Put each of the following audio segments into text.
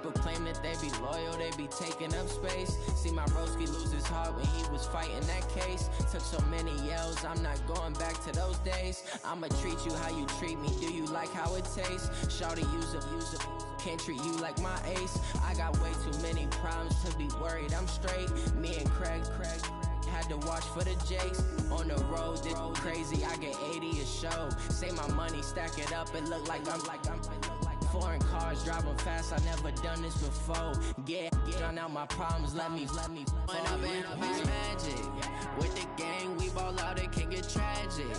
People claim that they be loyal, they be taking up space. See my broski lose his heart when he was fighting that case. Took so many yells, I'm not going back to those days. I'ma treat you how you treat me, do you like how it tastes? Shawty, use up, can't treat you like my ace. I got way too many problems to be worried, I'm straight. Me and Craig had to watch for the Jakes. On the road, this crazy, I get 80 a show. Say my money, stack it up, it look like I'm foreign cars, driving fast, I never done this before. Drown out my problems, let me When I've been magic. With the gang, we ball out, it can get tragic.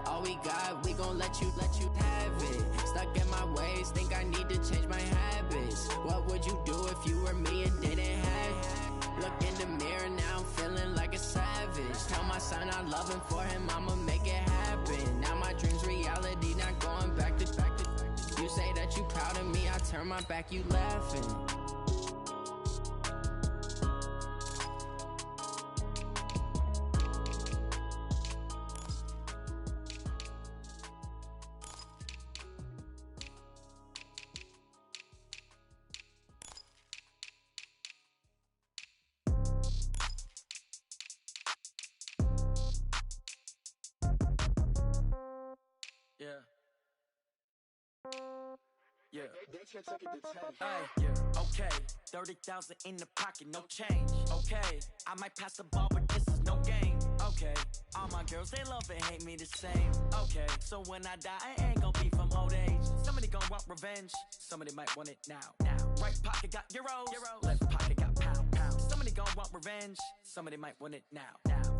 All we got, we gon' let you have it. Stuck in my ways, think I need to change my habits. What would you do if you were me and didn't have it? Look in the mirror, now I'm feeling like a savage. Tell my son I love him, for him I'ma make it happen. Now my dream's reality, not going back to. You say that you proud of me, I turn my back, you laughing. Okay, 30,000 in the pocket, no change. Okay, I might pass the ball, but this is no game. Okay, all my girls, they love and hate me the same. Okay, so when I die, I ain't gon' be from old age. Somebody gon' want revenge, somebody might want it now. Right pocket got euros, left pocket got pound. Somebody gon' want revenge, somebody might want it now.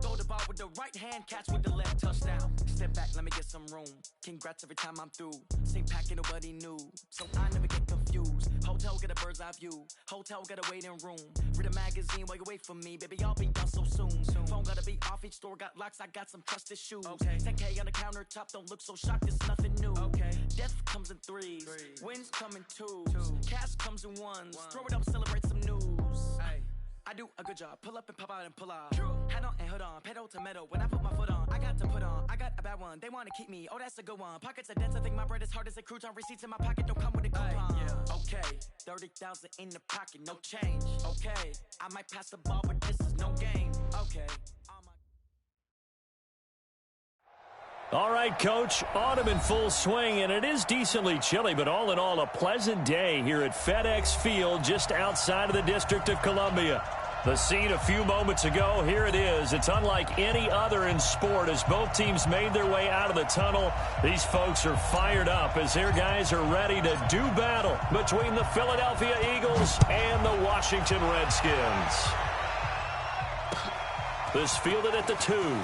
Throw the ball with the right hand, catch with the left, touchdown. Step back, let me get some room. Congrats every time I'm through. Same packet, nobody knew, so I never get confused. Hotel get a bird's eye view, hotel get a waiting room. Read a magazine while you wait for me, baby, I'll be done so soon. Phone gotta be off, each store got locks, I got some trusted shoes. 10K on the countertop, don't look so shocked, it's nothing new. Death comes in threes, wins come in twos, cash comes in ones. Throw it up, celebrate some news. I do a good job, pull up and pop out and pull out. Head on and hood on, pedal to metal. When I put my foot on, I got to put on. I got a bad one, they wanna keep me, oh that's a good one. Pockets are dense, I think my bread is hard as a crouton. Receipts in my pocket don't come with a coupon. Okay, 30,000 in the pocket, no change. Okay, I might pass the ball, but this is no game. Okay. All right, Coach, autumn in full swing, and it is decently chilly, but all in all, a pleasant day here at FedEx Field just outside of the District of Columbia. The scene a few moments ago, here it is. It's unlike any other in sport as both teams made their way out of the tunnel. These folks are fired up as their guys are ready to do battle between the Philadelphia Eagles and the Washington Redskins. This fielded at the 2.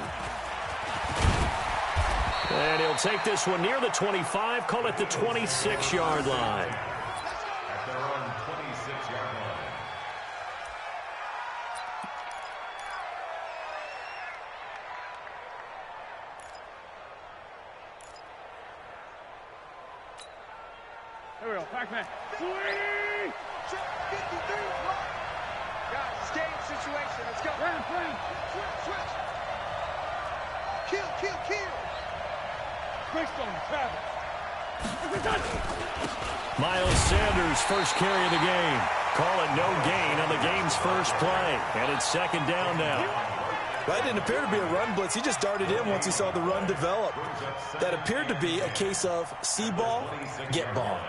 And he'll take this one near the 25, call it the 26-yard line. At their own 26-yard line. Here we go, Pac-Man. Guys, it's game situation. Let's go. Switch. Kill. Miles Sanders, first carry of the game. Call it no gain on the game's first play. And it's second down now. Well, that didn't appear to be a run blitz. He just darted in once he saw the run develop. That appeared to be a case of see ball, get ball.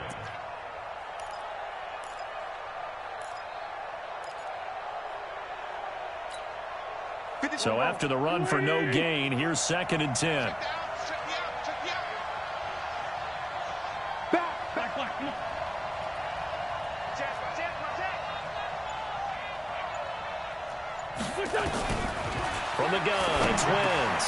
So after the run for no gain, here's second and 10. From the gun, it's Wentz.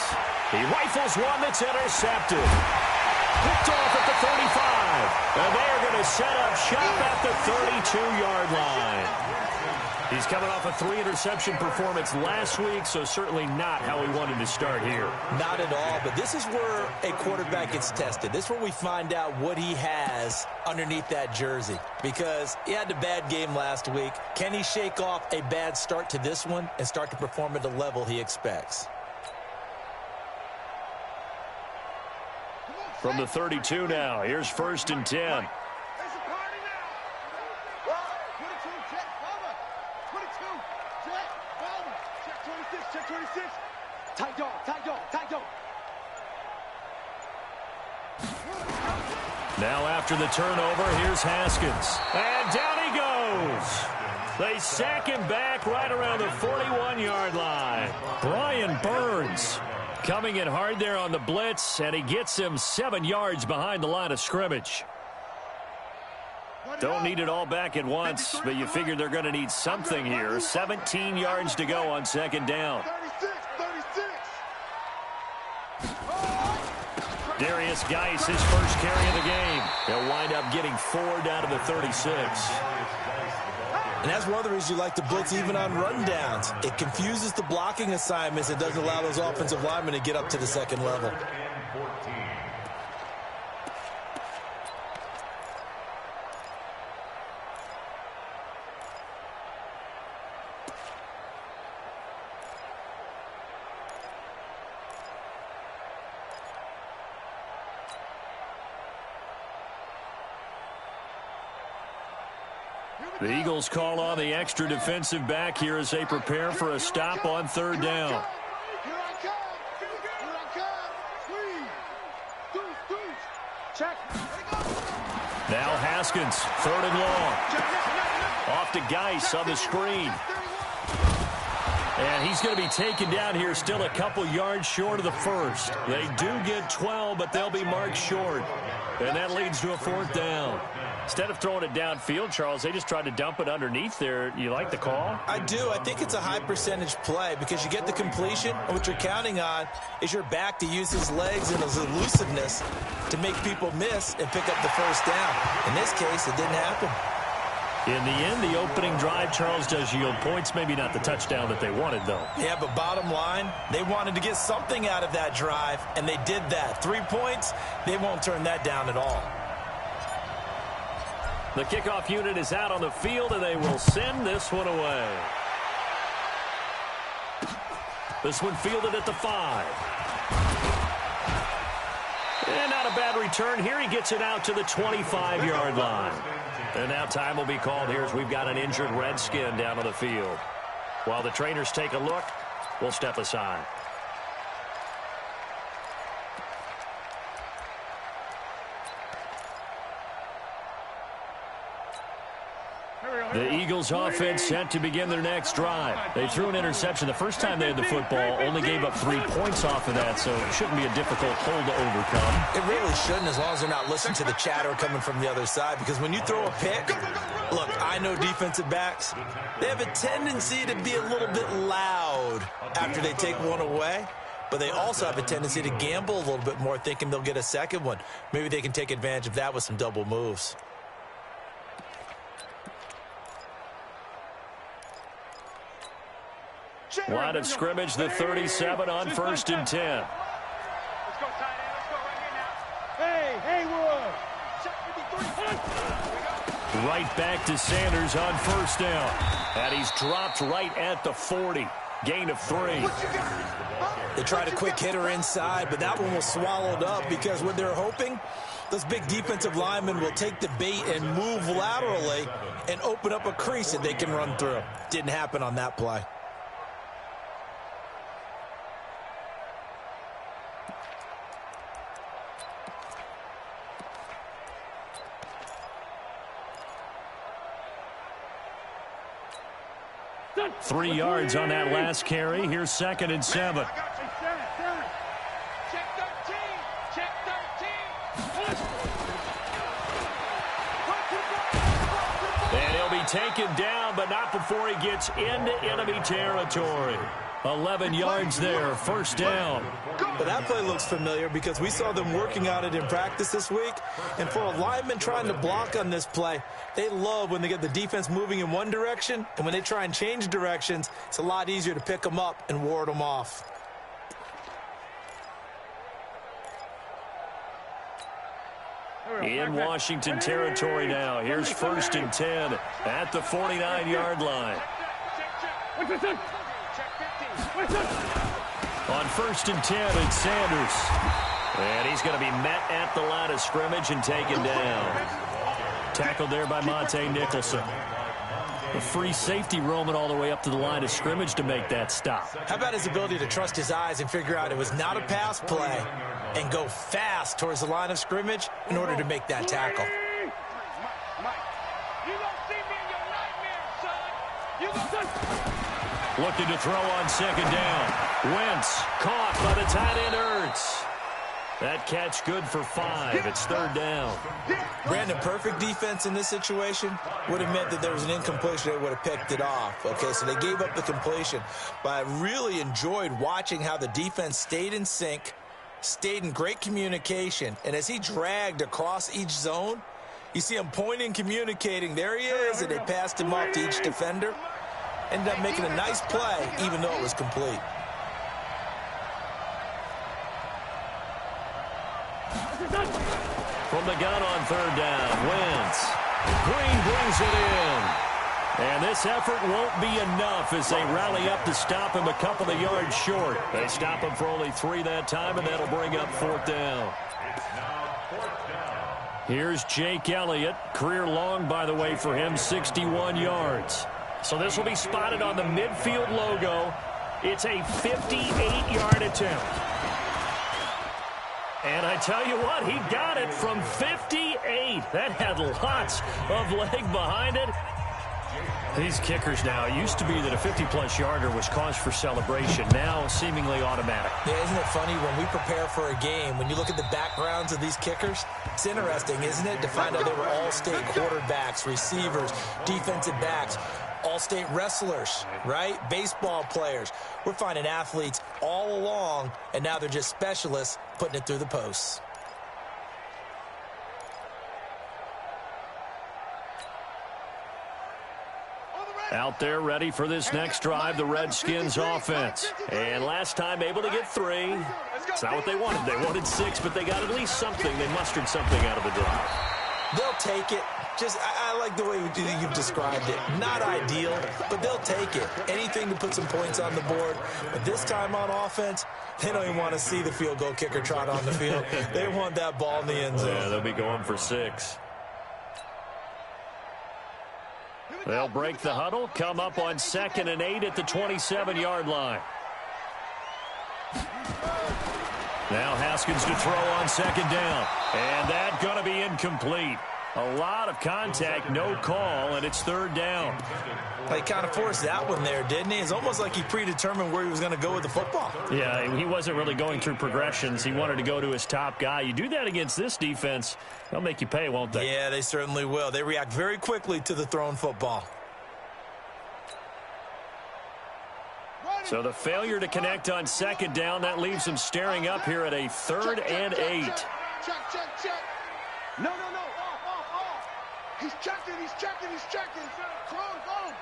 He rifles one that's intercepted. Picked off at the 35. And they are going to set up shop at the 32-yard line. He's coming off a 3-interception performance last week, so certainly not how we wanted to start here. Not at all, but this is where a quarterback gets tested. This is where we find out what he has underneath that jersey, because he had a bad game last week. Can he shake off a bad start to this one and start to perform at the level he expects? From the 32 now, here's first and 10. 22. Check. Ball. Check 26. Check 26. Tight dog. Tight dog. Tight dog. Now after the turnover, here's Haskins. And down he goes. They sack him back right around the 41-yard line. Brian Burns coming in hard there on the blitz, and he gets him 7 yards behind the line of scrimmage. Don't need it all back at once, but you figure they're going to need something here. 17 yards to go on second down. 36. Darius Geis, his first carry of the game. He'll wind up getting 4 down to the 36. And that's one of the reasons you like to blitz even on rundowns. It confuses the blocking assignments. It doesn't allow those offensive linemen to get up to the second level. The Eagles call on the extra defensive back here as they prepare for a stop on third down. Here I come. Check. Now Haskins, 3rd and long. Off to Geis on the screen. And he's going to be taken down here still a couple yards short of the first. They do get 12, but they'll be marked short. And that leads to a 4th down. Instead of throwing it downfield, Charles, they just tried to dump it underneath there. You like the call? I do. I think it's a high percentage play because you get the completion, and what you're counting on is your back to use his legs and his elusiveness to make people miss and pick up the first down. In this case, it didn't happen. In the end, the opening drive, Charles, does yield points. Maybe not the touchdown that they wanted, though. Yeah, but bottom line, they wanted to get something out of that drive, and they did that. 3 points, they won't turn that down at all. The kickoff unit is out on the field, and they will send this one away. This one fielded at the 5. And not a bad return here. He gets it out to the 25-yard line. And now time will be called here as we've got an injured Redskin down on the field. While the trainers take a look, we'll step aside. The Eagles offense set to begin their next drive. They threw an interception the first time they had the football, only gave up 3 points off of that, so it shouldn't be a difficult hole to overcome. It really shouldn't, as long as they're not listening to the chatter coming from the other side, because when you throw a pick, look, I know defensive backs, they have a tendency to be a little bit loud after they take one away, but they also have a tendency to gamble a little bit more, thinking they'll get a second one. Maybe they can take advantage of that with some double moves. Line of scrimmage, the 37 on 1st and 10. Let's go, tight end. Let's go right here now. Hey, Haywood. Check 53. Right back to Sanders on 1st down. And he's dropped right at the 40. Gain of 3. They tried a quick hitter inside, but that one was swallowed up because what they're hoping, those big defensive linemen will take the bait and move laterally and open up a crease that they can run through. Didn't happen on that play. Three yards on that last carry. Here's 2nd and 7. Check 13. Check 13. And he'll be taken down, but not before he gets into enemy territory. 11 yards there, 1st down. But that play looks familiar because we saw them working on it in practice this week. And for a lineman trying to block on this play, they love when they get the defense moving in one direction. And when they try and change directions, it's a lot easier to pick them up and ward them off. In Washington territory now. Here's 1st and 10 at the 49-yard line. On 1st and 10, it's Sanders. And he's going to be met at the line of scrimmage and taken down. Tackled there by Monte Nicholson. A free safety roaming all the way up to the line of scrimmage to make that stop. How about his ability to trust his eyes and figure out it was not a pass play and go fast towards the line of scrimmage in order to make that tackle? Looking to throw on second down. Wentz caught by the tight end Ertz. That catch good for 5. It's third down. Brandon, perfect defense in this situation would have meant that there was an incompletion. They would have picked it off. Okay, so they gave up the completion. But I really enjoyed watching how the defense stayed in sync, stayed in great communication. And as he dragged across each zone, you see him pointing, communicating. There he is, and they passed him off to each defender. Ended up making a nice play, even though it was complete. From the gun on third down, Wentz. Green brings it in. And this effort won't be enough as they rally up to stop him a couple of yards short. They stop him for only 3 that time, and that'll bring up fourth down. Here's Jake Elliott. Career long, by the way, for him, 61 yards. So this will be spotted on the midfield logo. It's a 58-yard attempt. And I tell you what, he got it from 58. That had lots of leg behind it. These kickers now, it used to be that a 50-plus yarder was cause for celebration. Now, seemingly automatic. Yeah, isn't it funny when we prepare for a game, when you look at the backgrounds of these kickers, it's interesting, isn't it, to find out they were all-state quarterbacks, receivers, defensive backs, all-state wrestlers, right? Baseball players. We're finding athletes all along, and now they're just specialists putting it through the posts. Out there ready for this next drive, the Redskins offense. And last time able to get 3. It's not what they wanted. They wanted 6, but they got at least something. They mustered something out of the drive. They'll take it. Just, I like the way you've described it. Not ideal, but they'll take it. Anything to put some points on the board. But this time on offense, they don't even want to see the field goal kicker trot on the field. They want that ball in the end zone. Yeah, they'll be going for 6. They'll break the huddle, come up on 2nd and 8 at the 27-yard line. Now Haskins to throw on 2nd down. And that's going to be incomplete. A lot of contact, no call, and it's 3rd down. He kind of forced that one there, didn't he? It's almost like he predetermined where he was going to go with the football. Yeah, he wasn't really going through progressions. He wanted to go to his top guy. You do that against this defense, they'll make you pay, won't they? Yeah, they certainly will. They react very quickly to the thrown football. So the failure to connect on 2nd down, that leaves him staring up here at a 3rd and 8. Check. No. He's checking. Close.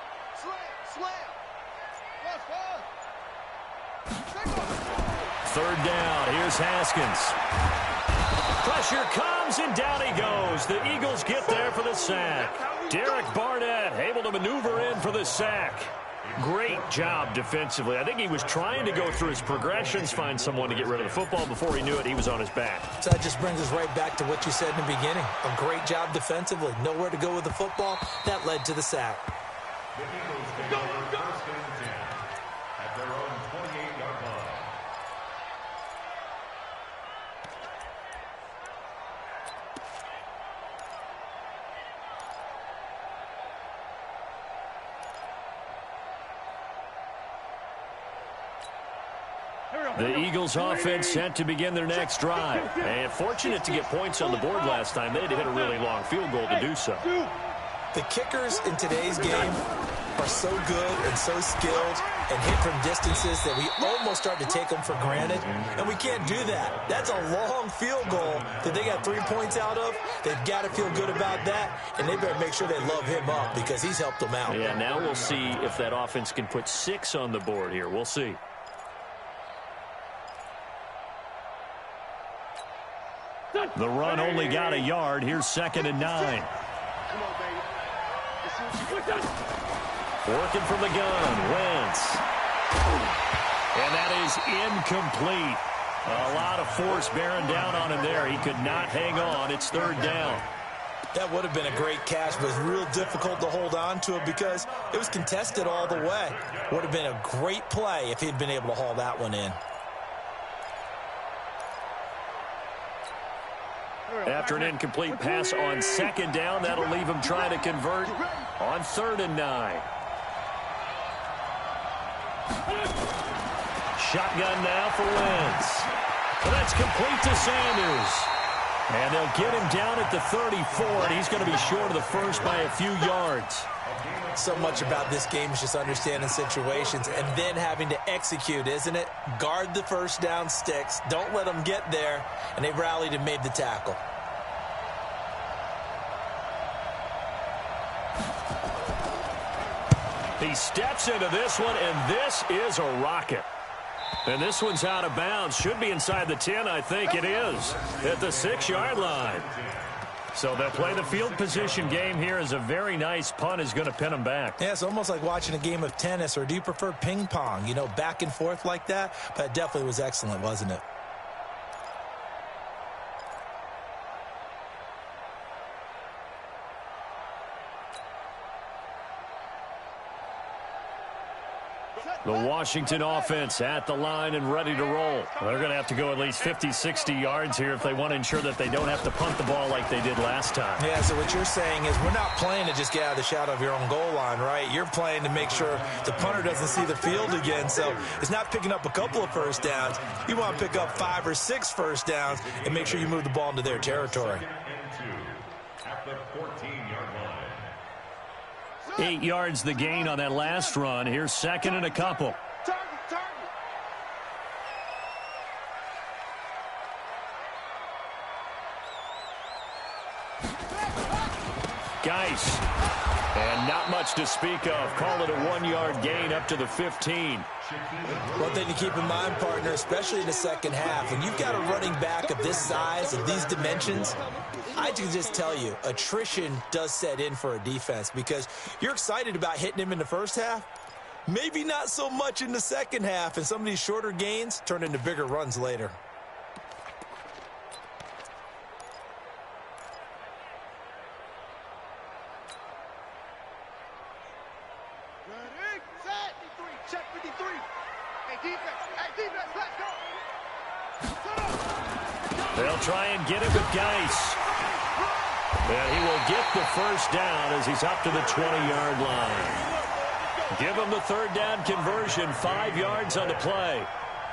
Slam. Third down. Here's Haskins. Pressure comes, and down he goes. The Eagles get there for the sack. Derek Barnett able to maneuver in for the sack. Great job defensively. I think he was trying to go through his progressions, find someone to get rid of the football. Before he knew it, he was on his back. So that just brings us right back to what you said in the beginning. A great job defensively. Nowhere to go with the football. That led to the sack. The Eagles take over 1st and 10 at their own 28-yard line. The Eagles offense set to begin their next drive. And fortunate to get points on the board last time. They had to hit a really long field goal to do so. The kickers in today's game are so good and so skilled and hit from distances that we almost start to take them for granted. And we can't do that. That's a long field goal that they got 3 points out of. They've got to feel good about that. And they better make sure they love him up because he's helped them out. Yeah, now we'll see if that offense can put 6 on the board here. We'll see. The run only got a yard. Here's 2nd and 9. Come on, baby. Working from the gun. Wentz. And that is incomplete. A lot of force bearing down on him there. He could not hang on. It's 3rd down. That would have been a great catch, but it's real difficult to hold on to it because it was contested all the way. Would have been a great play if he'd been able to haul that one in. After an incomplete pass on second down, that'll leave him trying to convert on 3rd and 9. Shotgun now for Wentz. Well, that's complete to Sanders. And they'll get him down at the 34, and he's going to be short of the first by a few yards. So much about this game is just understanding situations and then having to execute, isn't it? Guard the first down sticks. Don't let them get there. And they rallied and made the tackle. He steps into this one, and this is a rocket. And this one's out of bounds. Should be inside the 10, I think it is, at the 6-yard line. So they'll play the field position game here as a very nice punt is going to pin them back. Yeah, it's almost like watching a game of tennis, or do you prefer ping pong? You know, back and forth like that? But it definitely was excellent, wasn't it? The Washington offense at the line and ready to roll. They're going to have to go at least 50, 60 yards here if they want to ensure that they don't have to punt the ball like they did last time. Yeah, so what you're saying is we're not playing to just get out of the shadow of your own goal line, right? You're playing to make sure the punter doesn't see the field again. So it's not picking up a couple of first downs. You want to pick up 5 or 6 first downs and make sure you move the ball into their territory. At the 14-yard line. 8 yards the gain on that last run. Here's 2nd and a couple. Geis. And not much to speak of. Call it a 1-yard gain up to the 15. One thing to keep in mind, partner, especially in the second half, when you've got a running back of this size, of these dimensions, I can just tell you, attrition does set in for a defense because you're excited about hitting him in the first half. Maybe not so much in the second half, and some of these shorter gains turn into bigger runs later. Check 53. Hey, defense, let's go. They'll try and get it with Geis. And he will get the first down as he's up to the 20-yard line. Give him the 3rd down conversion, 5 yards on the play.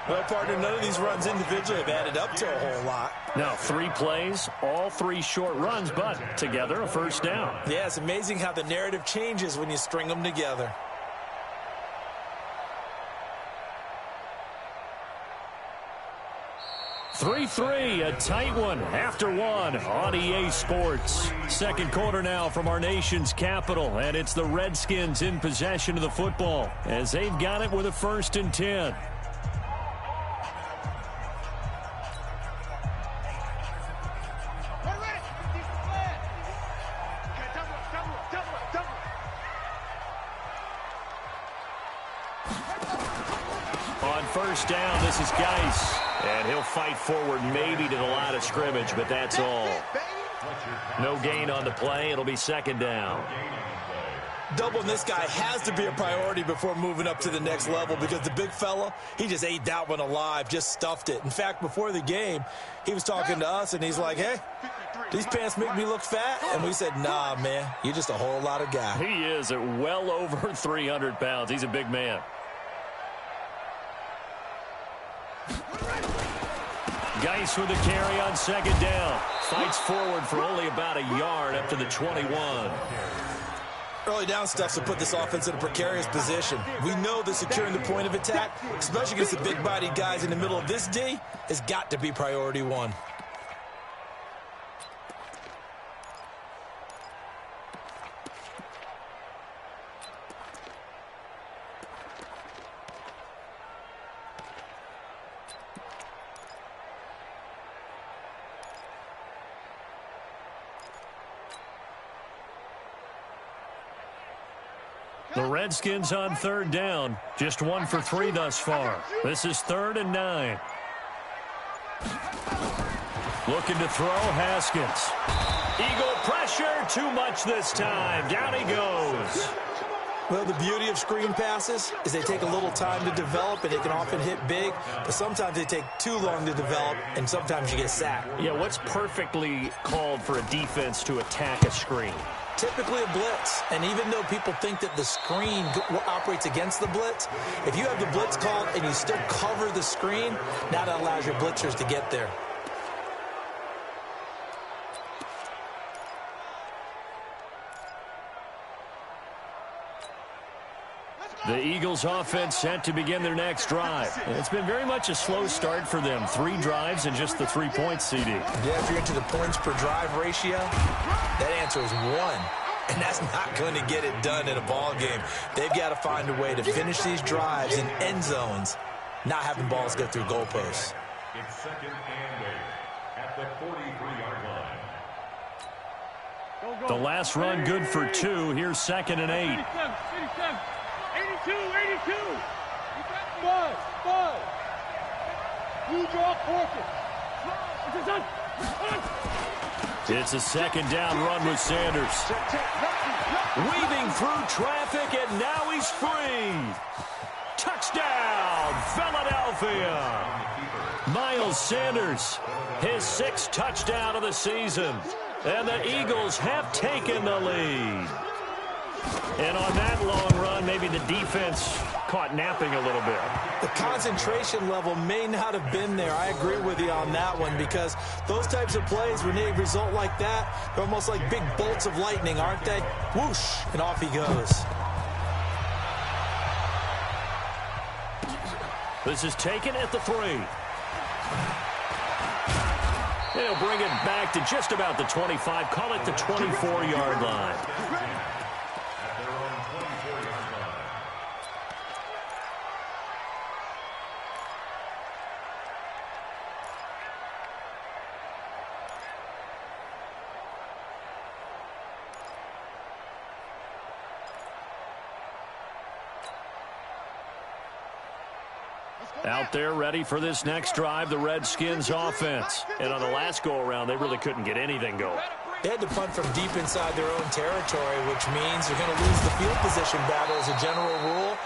Well, partner, none of these runs individually have added up to a whole lot. Now, 3 plays, all 3 short runs, but together a first down. Yeah, it's amazing how the narrative changes when you string them together. Three, a tight one after one on EA Sports. Second quarter now from our nation's capital, and it's the Redskins in possession of the football as they've got it with a 1st and 10. On first down, this is Geis. And he'll fight forward maybe to the line of scrimmage, but that's all. No gain on the play. It'll be 2nd down. Doubling this guy has to be a priority before moving up to the next level because the big fella, he just ate that one alive, just stuffed it. In fact, before the game, he was talking to us, and he's like, hey, these pants make me look fat? And we said, nah, man, you're just a whole lot of guy. He is at well over 300 pounds. He's a big man. Geis with a carry on 2nd down. Fights forward for only about a yard up to the 21. Early down stuff to put this offense in a precarious position. We know that securing the point of attack, especially against the big-bodied guys in the middle of this D, has got to be priority 1. The Redskins on 3rd down. Just 1 for 3 thus far. This is 3rd and 9. Looking to throw, Haskins. Eagle pressure, too much this time. Down he goes. Well, the beauty of screen passes is they take a little time to develop, and they can often hit big, but sometimes they take too long to develop, and sometimes you get sacked. Yeah, what's perfectly called for a defense to attack a screen? Typically a blitz, and even though people think that the screen operates against the blitz, if you have the blitz called and you still cover the screen, now that allows your blitzers to get there. The Eagles offense set to begin their next drive. And it's been very much a slow start for them. 3 drives and just the 3 points, CD. Yeah, if you're into the points per drive ratio, that answer is 1. And that's not going to get it done in a ball game. They've got to find a way to finish these drives in end zones, not having balls go through goalposts. It's second and 8 at the 43-yard line. The last run good for 2. Here's second and 8. 87, 82, 82. 5. You draw forfeit. It's a second down run with Sanders. Weaving through traffic, and now he's free. Touchdown, Philadelphia. Miles Sanders, his 6th touchdown of the season. And the Eagles have taken the lead. And on that long run, maybe the defense caught napping a little bit. The concentration level may not have been there. I agree with you on that one, because those types of plays, when they result like that, they're almost like big bolts of lightning, aren't they? Whoosh, and off he goes. This is taken at the 3. They'll bring it back to just about the 25. Call it the 24-yard line. Out there ready for this next drive, the Redskins offense. And on the last go-around, they really couldn't get anything going. They had to punt from deep inside their own territory, which means they're going to lose the field position battle as a general rule.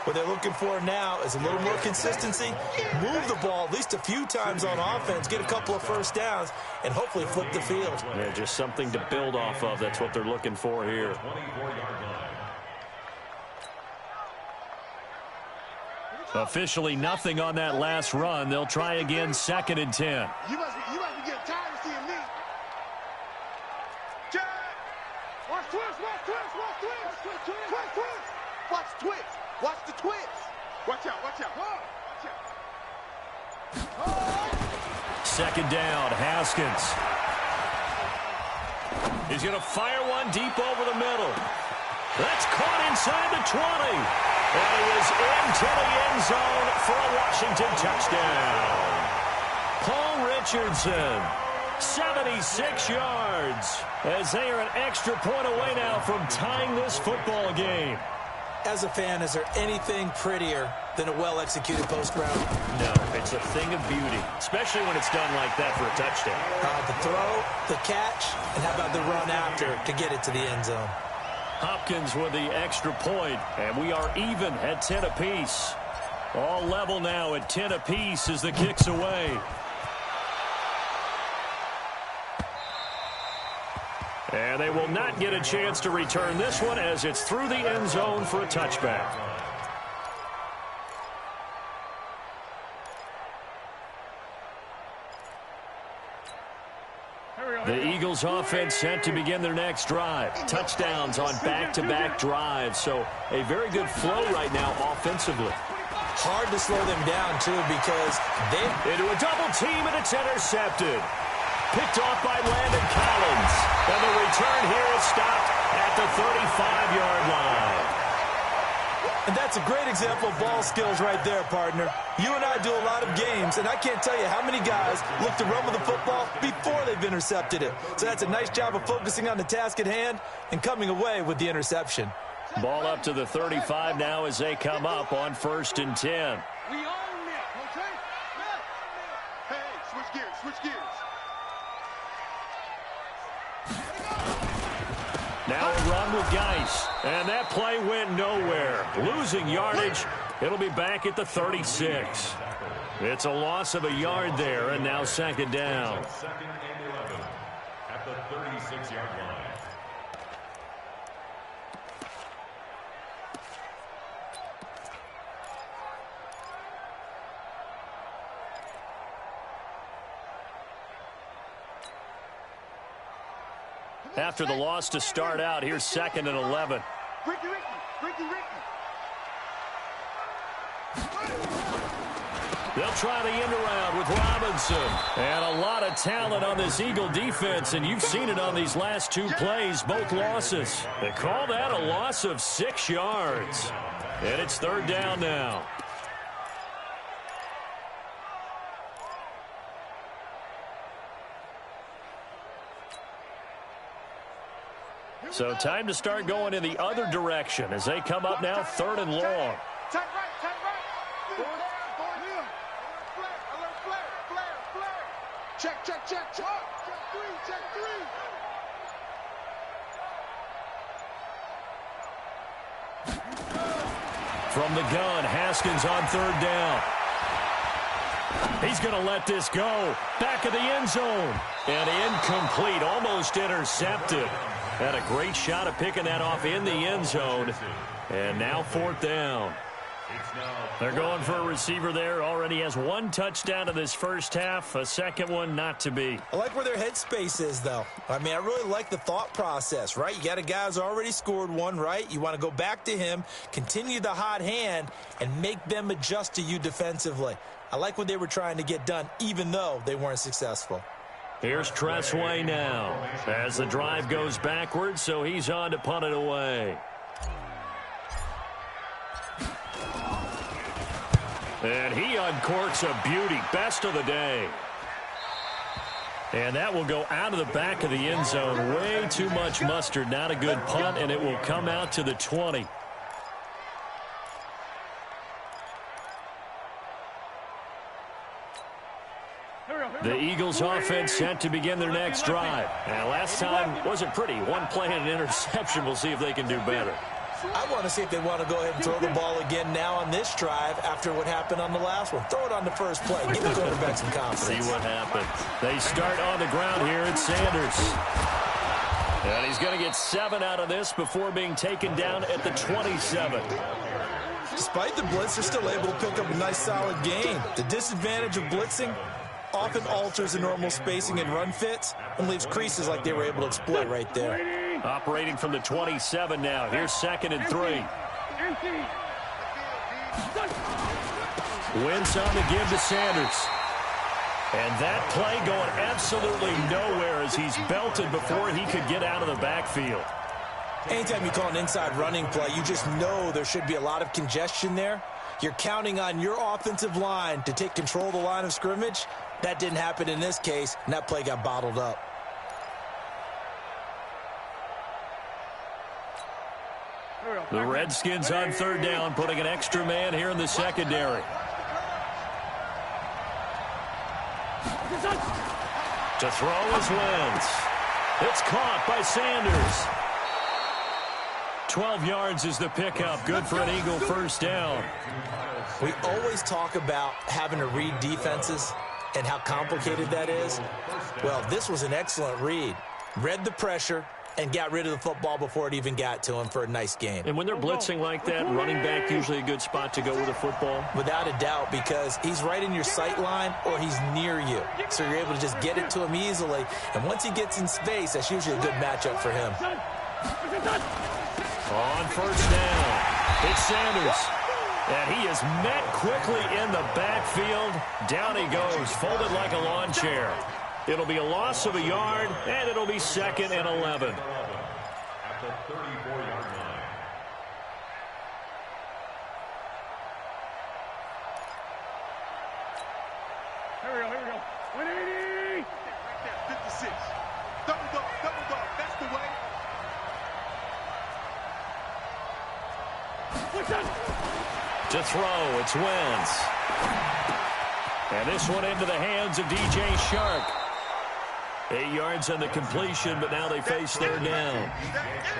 What they're looking for now is a little more consistency, move the ball at least a few times on offense, get a couple of first downs, and hopefully flip the field. Yeah, just something to build off of. That's what they're looking for here. 24-yard line. Officially nothing on that last run. They'll try again, second and 10. You must be getting tired of seeing me. Jack! Watch twist. Watch the twist. Watch out. Second down, Haskins. He's going to fire one deep over the middle. That's caught inside the 20. And he is into the end zone for a Washington touchdown. Paul Richardson, 76 yards, as they are an extra point away now from tying this football game. As a fan, is there anything prettier than a well-executed post route? No, it's a thing of beauty, especially when it's done like that for a touchdown. The throw, the catch, and how about the run after to get it to the end zone? Hopkins with the extra point, and we are even at 10 apiece. All level now at 10 apiece as the kick's away. And they will not get a chance to return this one as it's through the end zone for a touchback. The Eagles offense set to begin their next drive. Touchdowns on back-to-back drives, so a very good flow right now offensively. Hard to slow them down, too, because they... Into a double team, and it's intercepted. Picked off by Landon Collins. And the return here is stopped at the 35-yard line. And that's a great example of ball skills right there, partner. You and I do a lot of games, and I can't tell you how many guys look to run with the football before they've intercepted it. So that's a nice job of focusing on the task at hand and coming away with the interception. Ball up to the 35 now as they come up on 1st and 10. We own it, okay? Hey, switch gears. run with Geis. And that play went nowhere. Losing yardage. It'll be back at the 36. It's a loss of a yard there, and now second down. Second and 11 at the 36-yard line. After the loss to start out, here's second and 11. Ricky. They'll try the end around with Robinson. And a lot of talent on this Eagle defense, and you've seen it on these last two plays, both losses. They call that a loss of 6 yards. And it's third down now. So time to start going in the other direction as they come up now third and long. Tight right. Flare. Check. Check three. From the gun, Haskins on third down. He's going to let this go. Back of the end zone. And incomplete, almost intercepted. Had a great shot at picking that off in the end zone. And now fourth down. They're going for a receiver there. Already has 1 touchdown in this first half. A second one not to be. I like where their headspace is, though. I mean, I really like the thought process, right? You got a guy who's already scored one, right? You want to go back to him, continue the hot hand, and make them adjust to you defensively. I like what they were trying to get done, even though they weren't successful. Here's Tressway now as the drive goes backwards, so he's on to punt it away. And he uncorks a beauty. Best of the day. And that will go out of the back of the end zone. Way too much mustard. Not a good punt, and it will come out to the 20. The Eagles offense set to begin their next drive. And last time wasn't pretty. One play and an interception. We'll see if they can do better. I want to see if they want to go ahead and throw the ball again now on this drive after what happened on the last one. Throw it on the first play. Give the quarterback some confidence. See what happens. They start on the ground here at Sanders. And he's going to get 7 out of this before being taken down at the 27. Despite the blitz, they're still able to pick up a nice solid gain. The disadvantage of blitzing often alters the normal spacing and run fits and leaves creases like they were able to exploit right there. Operating from the 27 now. Here's second and 3. Wentz on the give to Sanders. And that play going absolutely nowhere as he's belted before he could get out of the backfield. Anytime you call an inside running play, you just know there should be a lot of congestion there. You're counting on your offensive line to take control of the line of scrimmage. That didn't happen in this case, and that play got bottled up. The Redskins on third down, putting an extra man here in the secondary. To throw is Wentz. It's caught by Sanders. 12 yards is the pickup. Good for an Eagle first down. We always talk about having to read defenses and how complicated that is. Well, this was an excellent read. Read the pressure and got rid of the football before it even got to him for a nice gain. And when they're blitzing like that, running back usually a good spot to go with a football? Without a doubt, because he's right in your sight line or he's near you. So you're able to just get it to him easily. And once he gets in space, that's usually a good matchup for him. On first down, it's Sanders. And he is met quickly in the backfield. Down he goes, folded like a lawn chair. It'll be a loss of a yard, and it'll be second and 11. At the 34-yard line. Here we go. 180. 56. Double dog. That's the way. To throw, it's Wentz. And this one into the hands of DJ Shark. 8 yards on the completion, but now they face third down.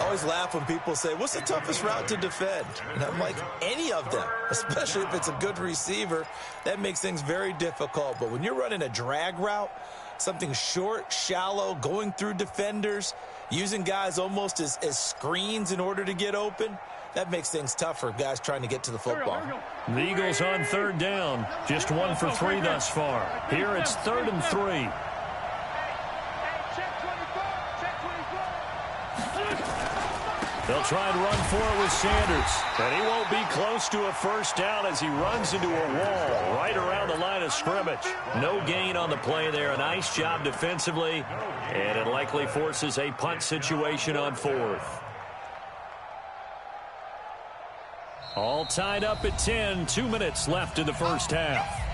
I always laugh when people say, what's the toughest route to defend? And I'm like, any of them, especially if it's a good receiver. That makes things very difficult. But when you're running a drag route, something short, shallow, going through defenders, using guys almost as screens in order to get open, that makes things tough for guys trying to get to the football. The Eagles on third down, just 1 for 3 thus far. Here it's 3rd and 3. They'll try and run for it with Sanders. And he won't be close to a first down as he runs into a wall right around the line of scrimmage. No gain on the play there. A nice job defensively. And it likely forces a punt situation on 4th. All tied up at 10. 2 minutes left in the first half.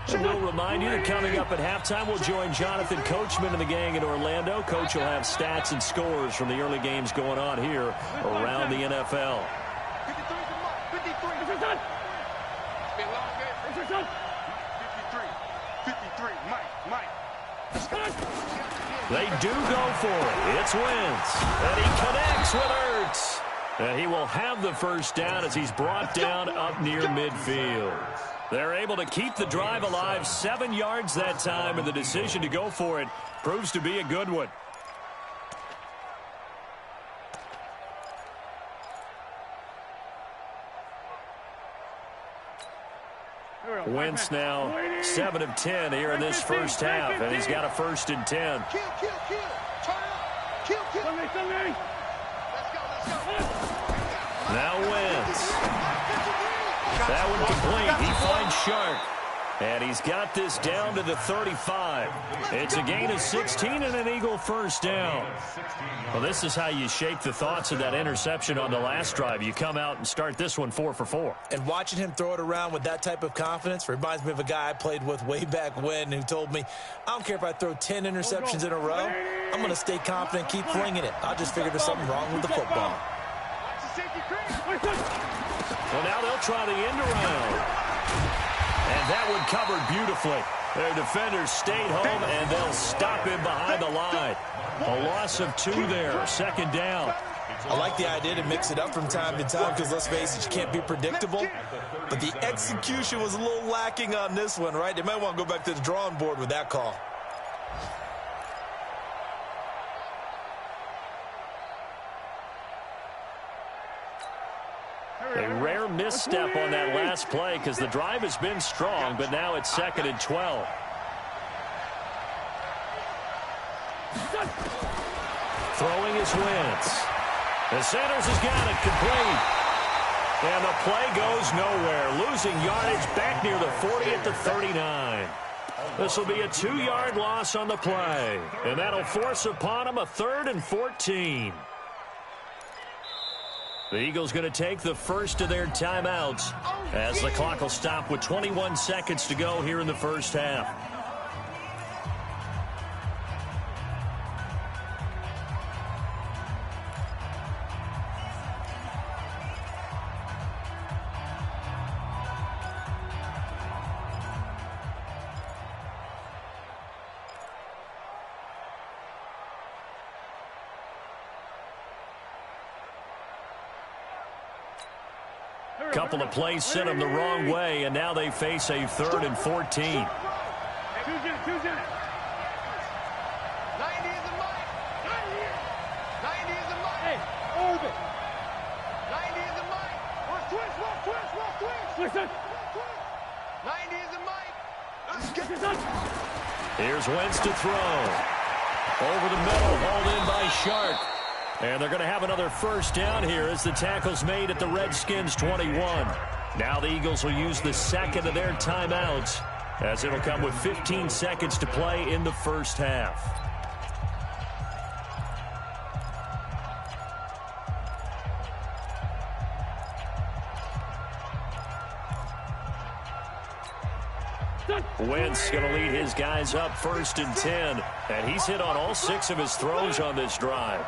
We'll remind you that coming up at halftime, we'll join Jonathan Coachman and the gang in Orlando. Coach will have stats and scores from the early games going on here around the NFL. 53, Mike. They do go for it. It's Wentz. And he connects with Ertz. And he will have the first down as he's brought down up near midfield. They're able to keep the drive alive, 7 yards that time, and the decision to go for it proves to be a good one. Wentz now 7 of 10 here in this first half, and he's got a 1st and 10. Kill. Now Wentz. That one complete. He finds Shark. And he's got this down to the 35. It's a gain of 16 and an Eagle first down. Well, this is how you shake the thoughts of that interception on the last drive. You come out and start this one 4 for 4. And watching him throw it around with that type of confidence reminds me of a guy I played with way back when who told me, I don't care if I throw 10 interceptions in a row. I'm going to stay confident, keep flinging it. I just figured there's something wrong with the football. Well, now they'll try the end around. And that one covered beautifully. Their defenders stayed home, and they'll stop him behind the line. A loss of 2 there, 2nd down. I like the idea to mix it up from time to time because, let's face it, you can't be predictable. But the execution was a little lacking on this one, right? They might want to go back to the drawing board with that call. A rare misstep on that last play because the drive has been strong, but now it's 2nd and 12. Throwing is Wentz. And Sanders has got it complete. And the play goes nowhere. Losing yardage back near the 40 at the 39. This will be a 2-yard loss on the play. And that'll force upon him a 3rd and 14. The Eagles going to take the first of their timeouts as the clock will stop with 21 seconds to go here in the first half. Couple of plays sent them the wrong way, and now they face a 3rd and 14. 90 is the mic. 90 is the mic. Hey, orbit. 90 is the mic. Watch twist. Listen. 90 is the mic. Let's get this up. Here's Wentz to throw. Over the middle, hauled in by Shark. And they're going to have another first down here as the tackle's made at the Redskins 21. Now the Eagles will use the 2nd of their timeouts as it'll come with 15 seconds to play in the first half. Wentz going to lead his guys up 1st and 10. And he's hit on all 6 of his throws on this drive.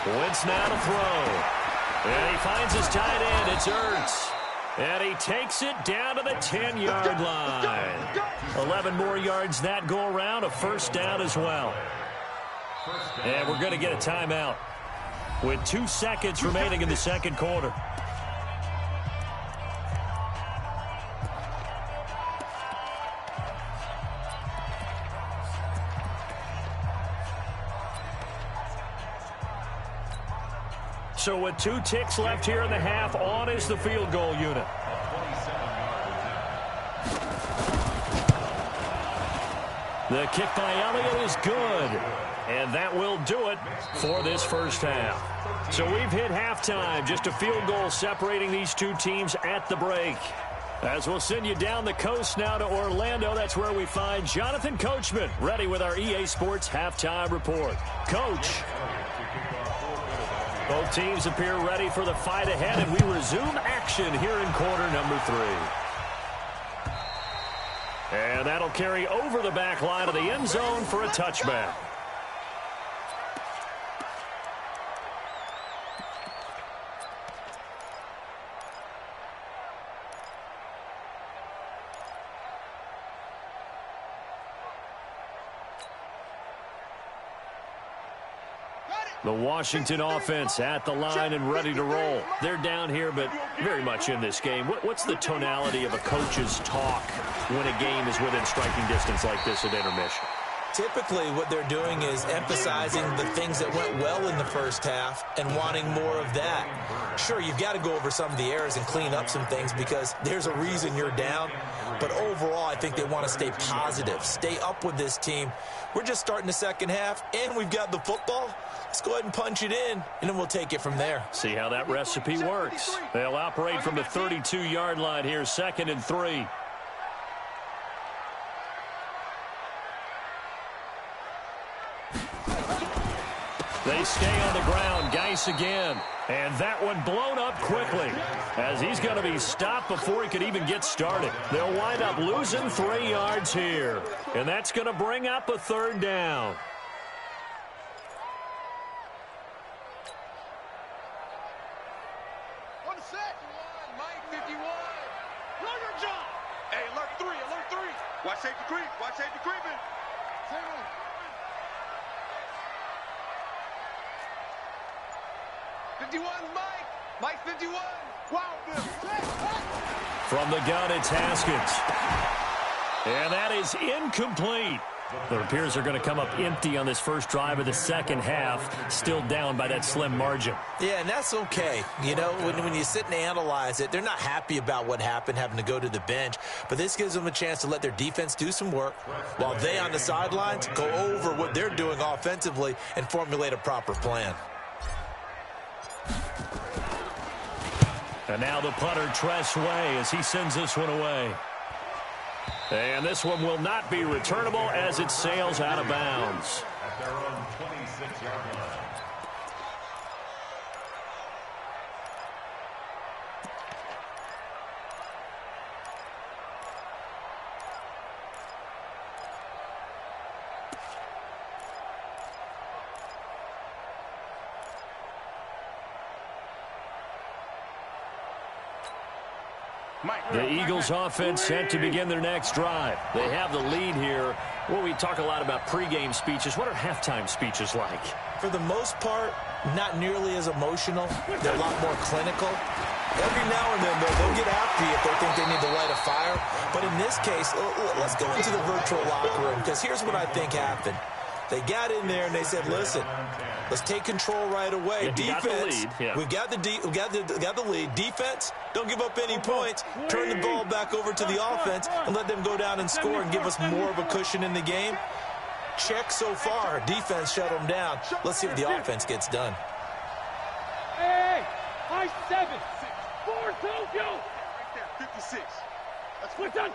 Wentz now to throw. And he finds his tight end. It's Ertz. And he takes it down to the 10-yard line. 11 more yards that go around. A first down as well. And we're going to get a timeout with 2 seconds remaining in the second quarter. So with 2 ticks left here in the half, on is the field goal unit. The kick by Elliott is good. And that will do it for this first half. So we've hit halftime. Just a field goal separating these 2 teams at the break. As we'll send you down the coast now to Orlando, that's where we find Jonathan Coachman, ready with our EA Sports halftime report. Coach. Both teams appear ready for the fight ahead, and we resume action here in quarter number 3. And that'll carry over the back line of the end zone for a touchback. The Washington offense at the line and ready to roll. They're down here, but very much in this game. What's the tonality of a coach's talk when a game is within striking distance like this at intermission? Typically, what they're doing is emphasizing the things that went well in the first half and wanting more of that. Sure, you've got to go over some of the errors and clean up some things because there's a reason you're down. But overall, I think they want to stay positive, stay up with this team. We're just starting the second half, and we've got the football. Let's go ahead and punch it in, and then we'll take it from there. See how that recipe works. They'll operate from the 32-yard line here, 2nd and 3. They stay on the ground. Geis again. And that one blown up quickly as he's going to be stopped before he could even get started. They'll wind up losing 3 yards here. And that's going to bring up a 3rd down. Watch safety creep. Watch safety creeping. 51, Mike. Mike 51. Wow. From the gun, it's Haskins. And that is incomplete. It appears they're going to come up empty on this first drive of the second half, still down by that slim margin. Yeah, and that's okay. You know, when you sit and analyze it, they're not happy about what happened, having to go to the bench. But this gives them a chance to let their defense do some work while they on the sidelines go over what they're doing offensively and formulate a proper plan. And now the punter, Tress Way, as he sends this one away. And this one will not be returnable as it sails out of bounds. At their own 26-yard line. The Eagles offense set to begin their next drive. They have the lead here. Well, we talk a lot about pregame speeches. What are halftime speeches like? For the most part, not nearly as emotional. They're a lot more clinical. Every now and then, they'll get after you if they think they need to light a fire. But in this case, let's go into the virtual locker room, because here's what I think happened. They got in there and they said, listen, let's take control right away. Defense, we've got the lead. Defense, don't give up any points. Turn the ball back over to the offense and let them go down and score and give us more of a cushion in the game. Check so far. Defense shut them down. Let's see if the offense gets done. Hey, high 7, 4, Tokyo. Right there, 56. That's We're done.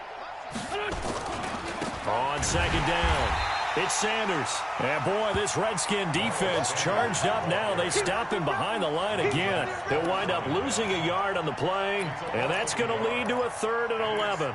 On second down, it's Sanders. And boy, this Redskin defense charged up now. They stop him behind the line again. They'll wind up losing a yard on the play, and that's going to lead to a 3rd and 11.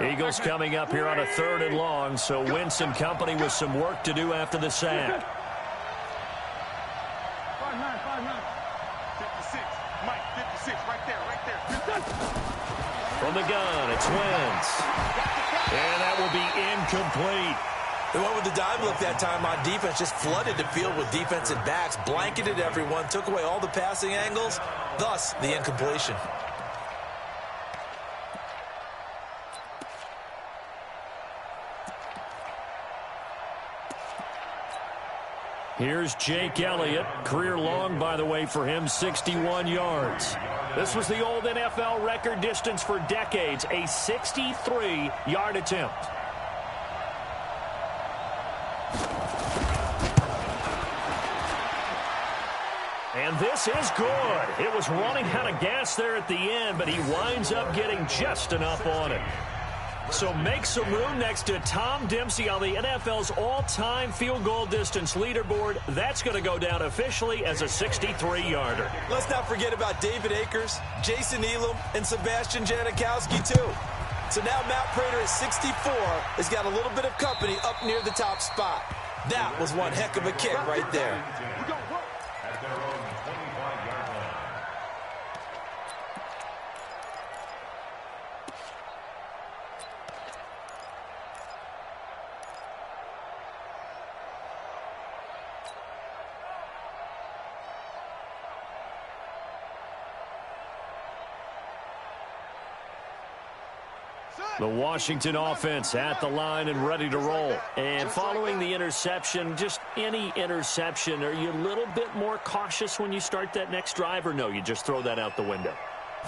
Eagles coming up here on a 3rd and long, so Wentz and company with some work to do after the sack. 56, Mike, 56, right there. From the gun, it's Wentz. And that will be incomplete. They went with the dive look that time on defense, just flooded the field with defensive backs, blanketed everyone, took away all the passing angles, thus the incompletion. Here's Jake Elliott. Career long, by the way, for him, 61 yards. This was the old NFL record distance for decades, a 63-yard attempt. And this is good. It was running out of gas there at the end, but he winds up getting just enough on it. So make some room next to Tom Dempsey on the NFL's all-time field goal distance leaderboard. That's going to go down officially as a 63-yarder. Let's not forget about David Akers, Jason Elam, and Sebastian Janikowski, too. So now Matt Prater at 64 has got a little bit of company up near the top spot. That was one heck of a kick right there. At their own 25-yard line. The Washington offense at the line and ready to roll. And following the interception, just any interception, are you a little bit more cautious when you start that next drive, or no, you just throw that out the window?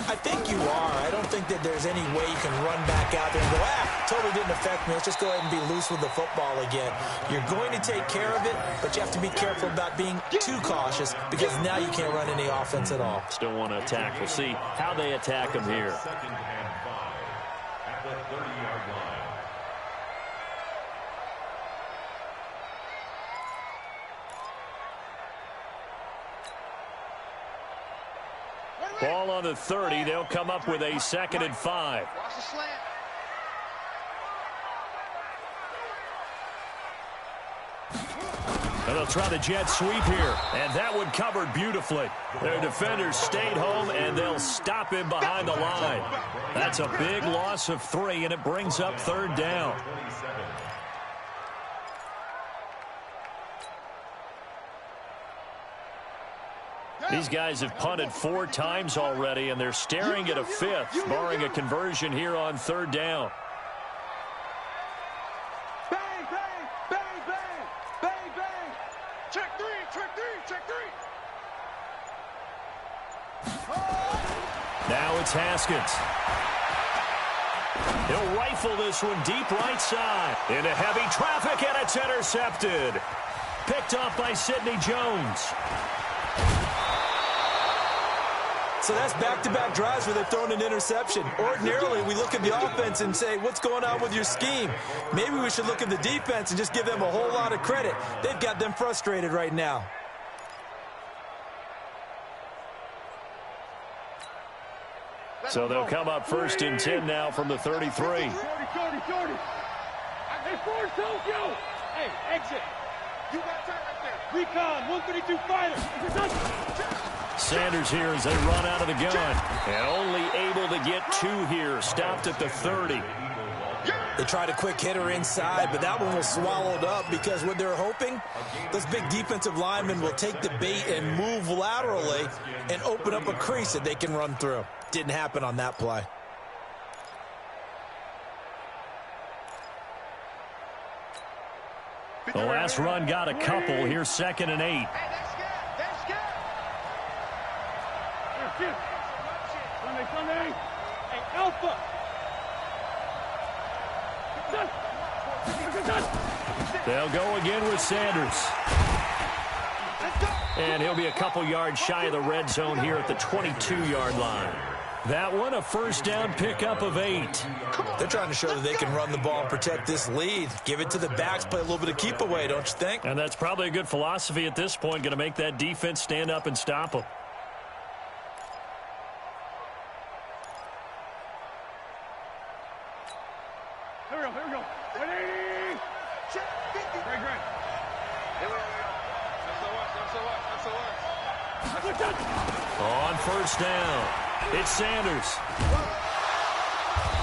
I think you are. I don't think that there's any way you can run back out there and go, totally didn't affect me. Let's just go ahead and be loose with the football again. You're going to take care of it, but you have to be careful about being too cautious because now you can't run any offense at all. Still want to attack. We'll see how they attack them here. 2nd and 5 at the 30-yard line. Ball on the 30. They'll come up with a 2nd and 5. Watch the slant. And they'll try the jet sweep here. And that one covered beautifully. Their defenders stayed home, and they'll stop him behind the line. That's a big loss of 3, and it brings up 3rd down. These guys have punted 4 times already, and they're staring at a 5th, barring a conversion here on 3rd down. Bang, bang, bang, bang, bang, bang. Check 3, check 3, check 3. Now it's Haskins. He'll rifle this one deep right side. Into heavy traffic, and it's intercepted. Picked off by Sidney Jones. So that's back-to-back drives where they've thrown an interception. Ordinarily, we look at the offense and say, what's going on with your scheme? Maybe we should look at the defense and just give them a whole lot of credit. They've got them frustrated right now. So they'll come up 1st and 10 now from the 33. 40. Hey, Force Tokyo! Hey, exit! You got time right there. Recon, 132 fighter! Sanders here as they run out of the gun. And only able to get 2 here. Stopped at the 30. They tried a quick hitter inside, but that one was swallowed up because what they're hoping, those big defensive linemen will take the bait and move laterally and open up a crease that they can run through. Didn't happen on that play. The last run got a couple. Here's 2nd and 8. Hey, that's good. That's good. Sunday. Hey, Alpha. They'll go again with Sanders. And he'll be a couple yards shy of the red zone here at the 22-yard line. That one, a 1st down pickup of 8. They're trying to show that they can run the ball and protect this lead. Give it to the backs, play a little bit of keep away, don't you think? And that's probably a good philosophy at this point, going to make that defense stand up and stop them. Here we go. 180. Check. 50. Great. Here we go. On first down, it's Sanders.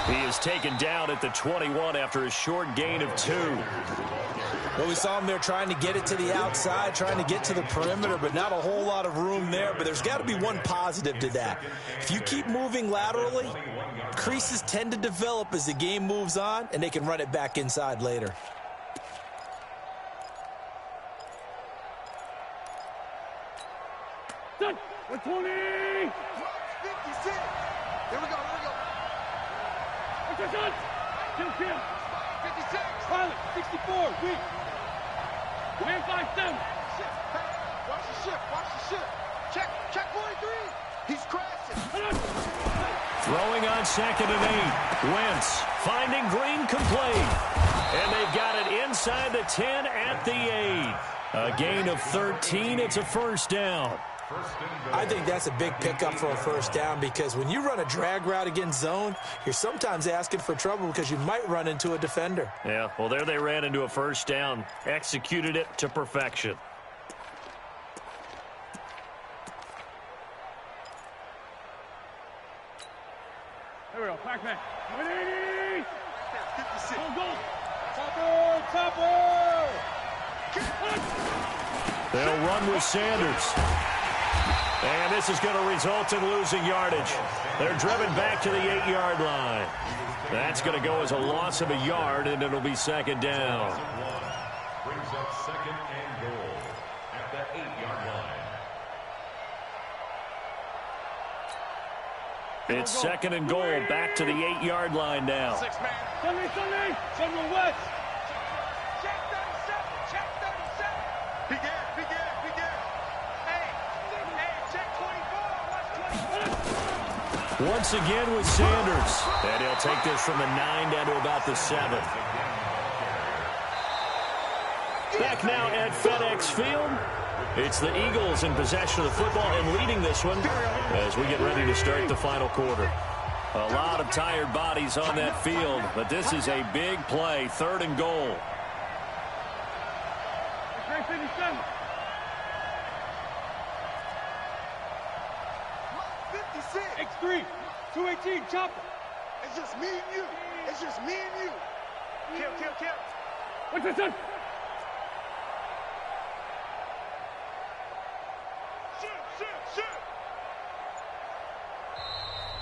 He is taken down at the 21 after a short gain of 2. Well, we saw him there trying to get it to the outside, trying to get to the perimeter, but not a whole lot of room there. But there's got to be one positive to that. If you keep moving laterally, creases tend to develop as the game moves on, and they can run it back inside later. Done. 120. 56. Here we go. Done. Kill. 56. Pilot. 64. Weak. Man 5-7. Watch the ship. Check 43. He's crashing. Throwing on 2nd and 8. Wentz finding Green complete. And they've got it inside the 10 at the 8. A gain of 13. It's a first down. I think that's a big pickup for a first down because when you run a drag route against zone, you're sometimes asking for trouble because you might run into a defender. Yeah, well, there they ran into a first down. Executed it to perfection. Here we go. Pac-Man. 180. 56. Go. Topper. They'll run with Sanders. And this is going to result in losing yardage. They're driven back to the 8-yard line. That's going to go as a loss of a yard, and it'll be second down. Brings up 2nd and goal at the 8-yard line. It's 2nd and goal, back to the 8-yard line now. 6 man. Sunday. Sunday West. Check 37. Big ass. Check 24. Once again with Sanders. And he'll take this from the 9 down to about the 7. Back now at FedEx Field. It's the Eagles in possession of the football and leading this one as we get ready to start the final quarter. A lot of tired bodies on that field, but this is a big play, 3rd and goal. 57. 56. X3. 218. Chopper. It's just me and you. Kill. What's this son? Shoot.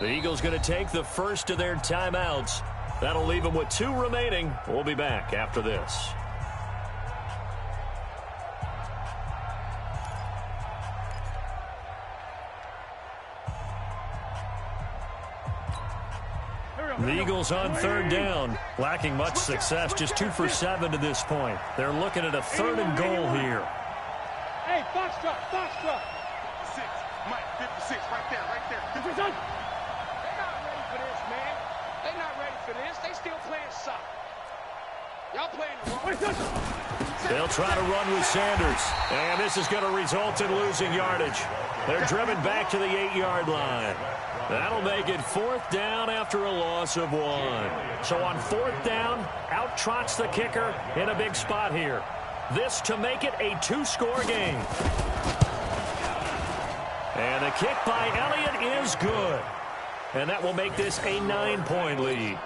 The Eagles going to take the first of their timeouts. That'll leave them with 2 remaining. We'll be back after this. The Eagles on 3rd down, lacking much success, just 2 for 7 to this point. They're looking at a 3rd and goal here. Hey, Foxtrot. 56. Mike, 56. Right there. What's this son? They're not ready for this, man. They're not ready for this. They still playing soccer. Y'all playing the wrong. What's this? They'll try to run with Sanders, and this is going to result in losing yardage. They're driven back to the 8-yard line. That'll make it 4th down after a loss of 1. So on 4th down, out trots the kicker in a big spot here. This to make it a 2-score game. And the kick by Elliott is good. And that will make this a 9-point lead.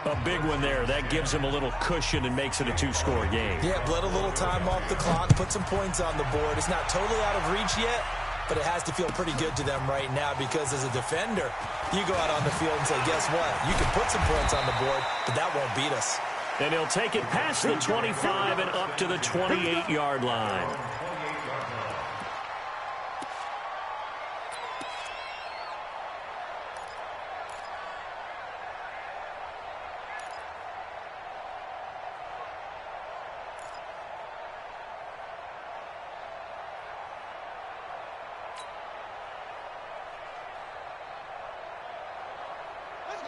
A big one there. That gives him a little cushion and makes it a 2-score game. Yeah, bled a little time off the clock, put some points on the board. It's not totally out of reach yet, but it has to feel pretty good to them right now because as a defender, you go out on the field and say, guess what? You can put some points on the board, but that won't beat us. And he'll take it past the 25 and up to the 28-yard line.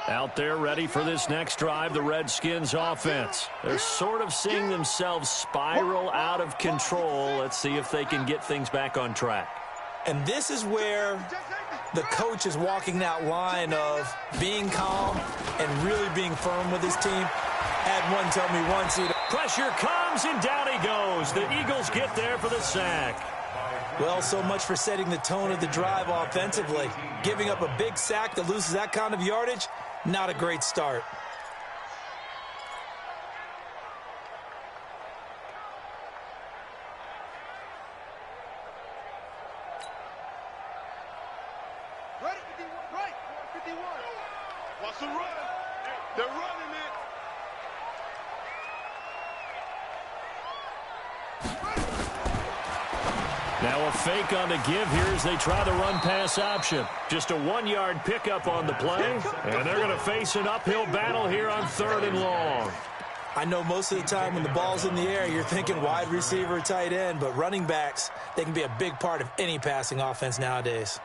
Out there ready for this next drive, the Redskins offense. They're sort of seeing themselves spiral out of control. Let's see if they can get things back on track. And this is where the coach is walking that line of being calm and really being firm with his team. Had one tell me once. Pressure comes, and down he goes. The Eagles get there for the sack. Well, so much for setting the tone of the drive offensively. Giving up a big sack that loses that kind of yardage, not a great start. Ready? 51. Right. 51. What's the run? They're running it. Now a fake on the give here as they try the run-pass option. Just a 1-yard pickup on the play, and they're going to face an uphill battle here on 3rd and long. I know most of the time when the ball's in the air, you're thinking wide receiver, tight end, but running backs, they can be a big part of any passing offense nowadays.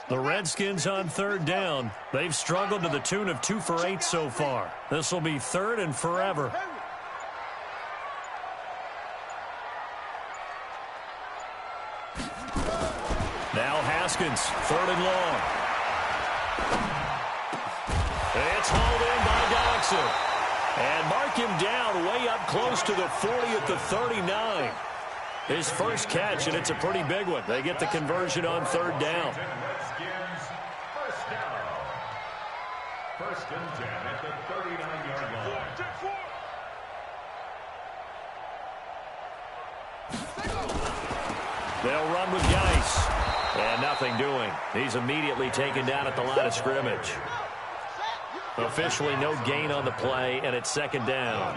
The Redskins on 3rd down. They've struggled to the tune of 2 for 8 so far. This will be 3rd and forever. Now Haskins, 3rd and long. It's hauled in by Doxson. And mark him down way up close to the 40 at the 39. His first catch, and it's a pretty big one. They get the conversion on 3rd down. Redskins, first down. 1st and 10 at the 39-yard line. They'll run with Geis. And nothing doing. He's immediately taken down at the line of scrimmage. Officially no gain on the play, and it's 2nd down.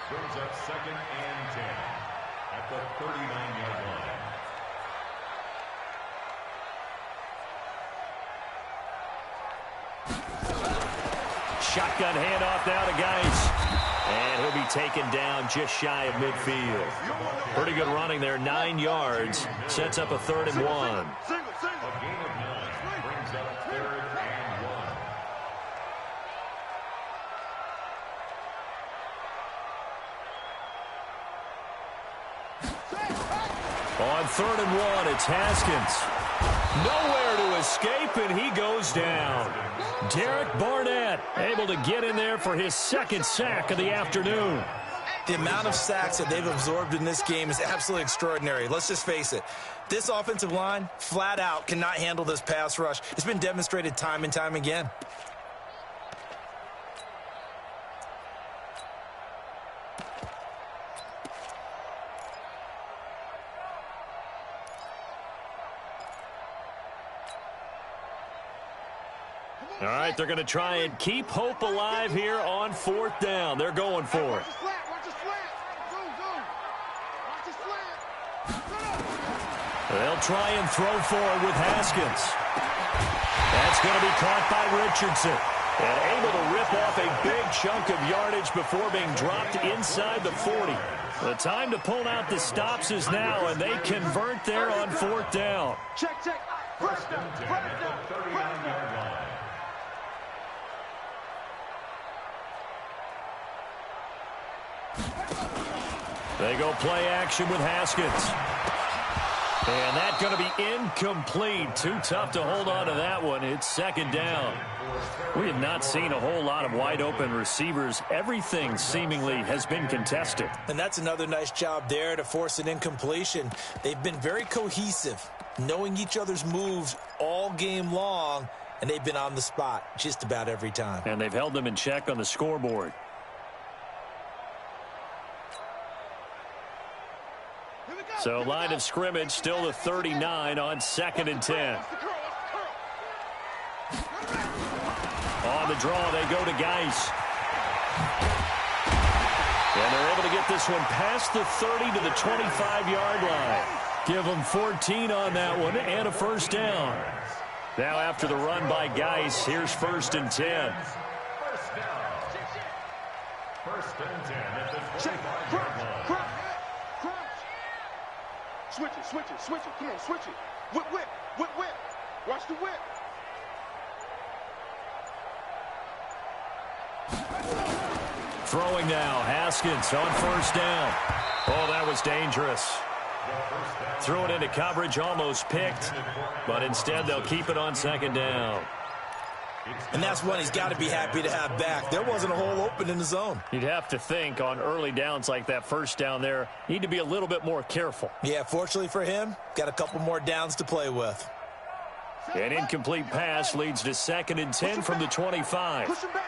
Brings up 2nd and 10 at the 39-yard line. Shotgun handoff now to Geis. And he'll be taken down just shy of midfield. Pretty good running there, 9 yards. Sets up a 3rd and 1. A gain of 9 brings up 3rd and 1. On 3rd and 1, it's Haskins. Nowhere to escape, and he goes down. Derek Barnett able to get in there for his 2nd sack of the afternoon. The amount of sacks that they've absorbed in this game is absolutely extraordinary. Let's just face it. This offensive line, flat out, cannot handle this pass rush. It's been demonstrated time and time again. All right, they're going to try and keep hope alive here on 4th down. They're going for it. They'll try and throw forward with Haskins. That's going to be caught by Richardson. And able to rip off a big chunk of yardage before being dropped inside the 40. The time to pull out the stops is now, and they convert there on 4th down. Check. 1st and 10 at the 39-yard line. They go play action with Haskins. And that's going to be incomplete. Too tough to hold on to that one. It's 2nd down. We have not seen a whole lot of wide-open receivers. Everything seemingly has been contested. And that's another nice job there to force an incompletion. They've been very cohesive, knowing each other's moves all game long, and they've been on the spot just about every time. And they've held them in check on the scoreboard. So line of scrimmage still the 39 on 2nd and 10. On the draw, they go to Geis. And they're able to get this one past the 30 to the 25-yard line. Give them 14 on that one and a 1st down. Now after the run by Geis, here's 1st and 10. 1st down. 1st and 10 at the 25-yard line. Switch it. Come on, switch it. Whip. Whip, whip. Watch the whip. Throwing now, Haskins on first down. Oh, that was dangerous. Threw it into coverage, almost picked, but instead they'll keep it on second down. And that's one he's got to be happy to have back. There wasn't a hole open in the zone. You'd have to think on early downs like that first down there, need to be a little bit more careful. Yeah, fortunately for him, got a couple more downs to play with. An incomplete pass leads to 2nd and 10 from the 25. Push him back.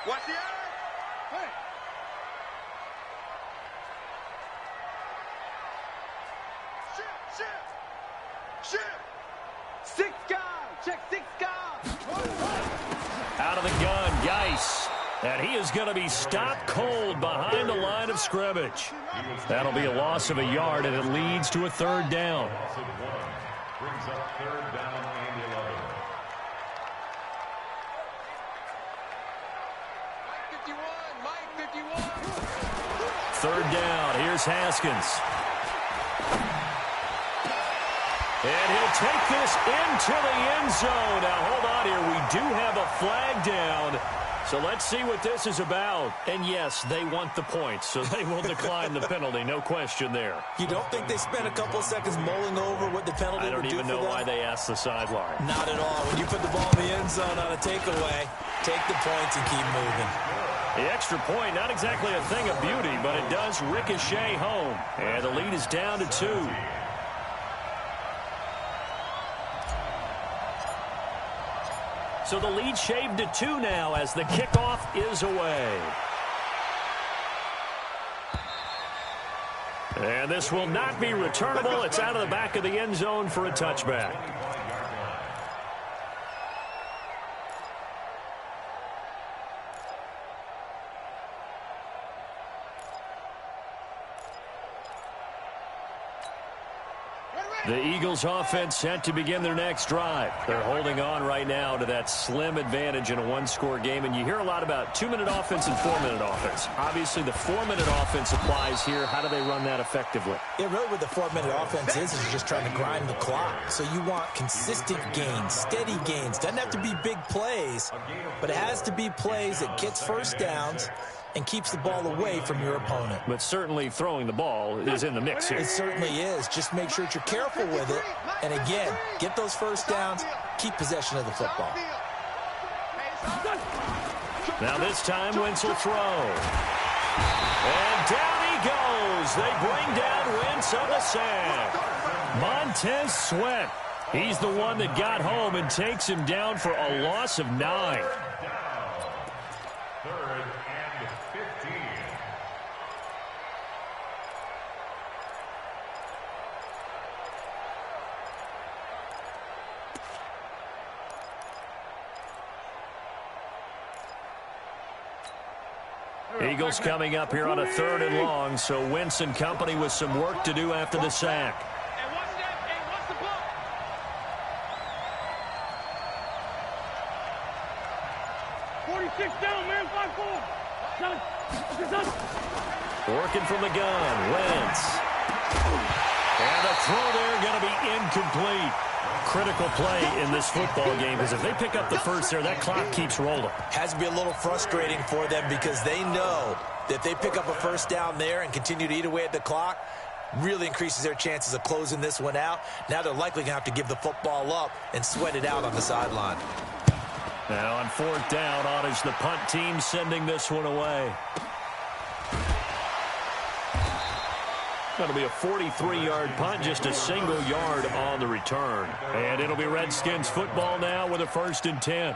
Watch the eye. Hey. Ship. Six guys. Check 6 guys. Out of the gun, Geis. And he is going to be stopped cold behind the line of scrimmage. That'll be a loss of a yard, and it leads to a 3rd down. Loss of 1 brings up 3rd down and 11. Mike 51. 3rd down. Here's Haskins. And he'll take this into the end zone. Now, hold on here. We do have a flag down. So let's see what this is about. And, yes, they want the points, so they will decline the penalty. No question there. You don't think they spent a couple of seconds mulling over what the penalty would do for them? I don't even know why they asked the sideline. Not at all. When you put the ball in the end zone on a takeaway, take the points and keep moving. The extra point, not exactly a thing of beauty, but it does ricochet home. And the lead is down to 2. So the lead shaved to 2 now as the kickoff is away. And this will not be returnable. It's out of the back of the end zone for a touchback. The Eagles offense set to begin their next drive. They're holding on right now to that slim advantage in a 1-score game. And you hear a lot about 2-minute offense and 4-minute offense. Obviously, the 4-minute offense applies here. How do they run that effectively? Yeah, really what the 4-minute offense is you're just trying to grind the clock. So you want consistent gains, steady gains. Doesn't have to be big plays, but it has to be plays that gets first downs and keeps the ball away from your opponent. But certainly throwing the ball is in the mix here. It certainly is. Just make sure that you're careful with it. And again, get those first downs, keep possession of the football. Now this time, Wentz will throw. And down he goes. They bring down Wentz on the sack. Montez Sweat. He's the one that got home and takes him down for a loss of 9. 3rd and 15. Eagles coming up here on a 3rd and long, so Wentz and company with some work to do after the sack. And watch that. Hey, watch the block. 46 down, man. 5-4. Working from the gun, Wentz. And the throw there going to be incomplete. Critical play in this football game, because if they pick up the first there, that clock keeps rolling. Has to be a little frustrating for them because they know that if they pick up a first down there and continue to eat away at the clock, really increases their chances of closing this one out. Now they're likely going to have to give the football up and sweat it out on the sideline. Now on 4th down, on is the punt team sending this one away. Going to be a 43-yard punt, just a single yard on the return. And it'll be Redskins football now with a 1st and 10.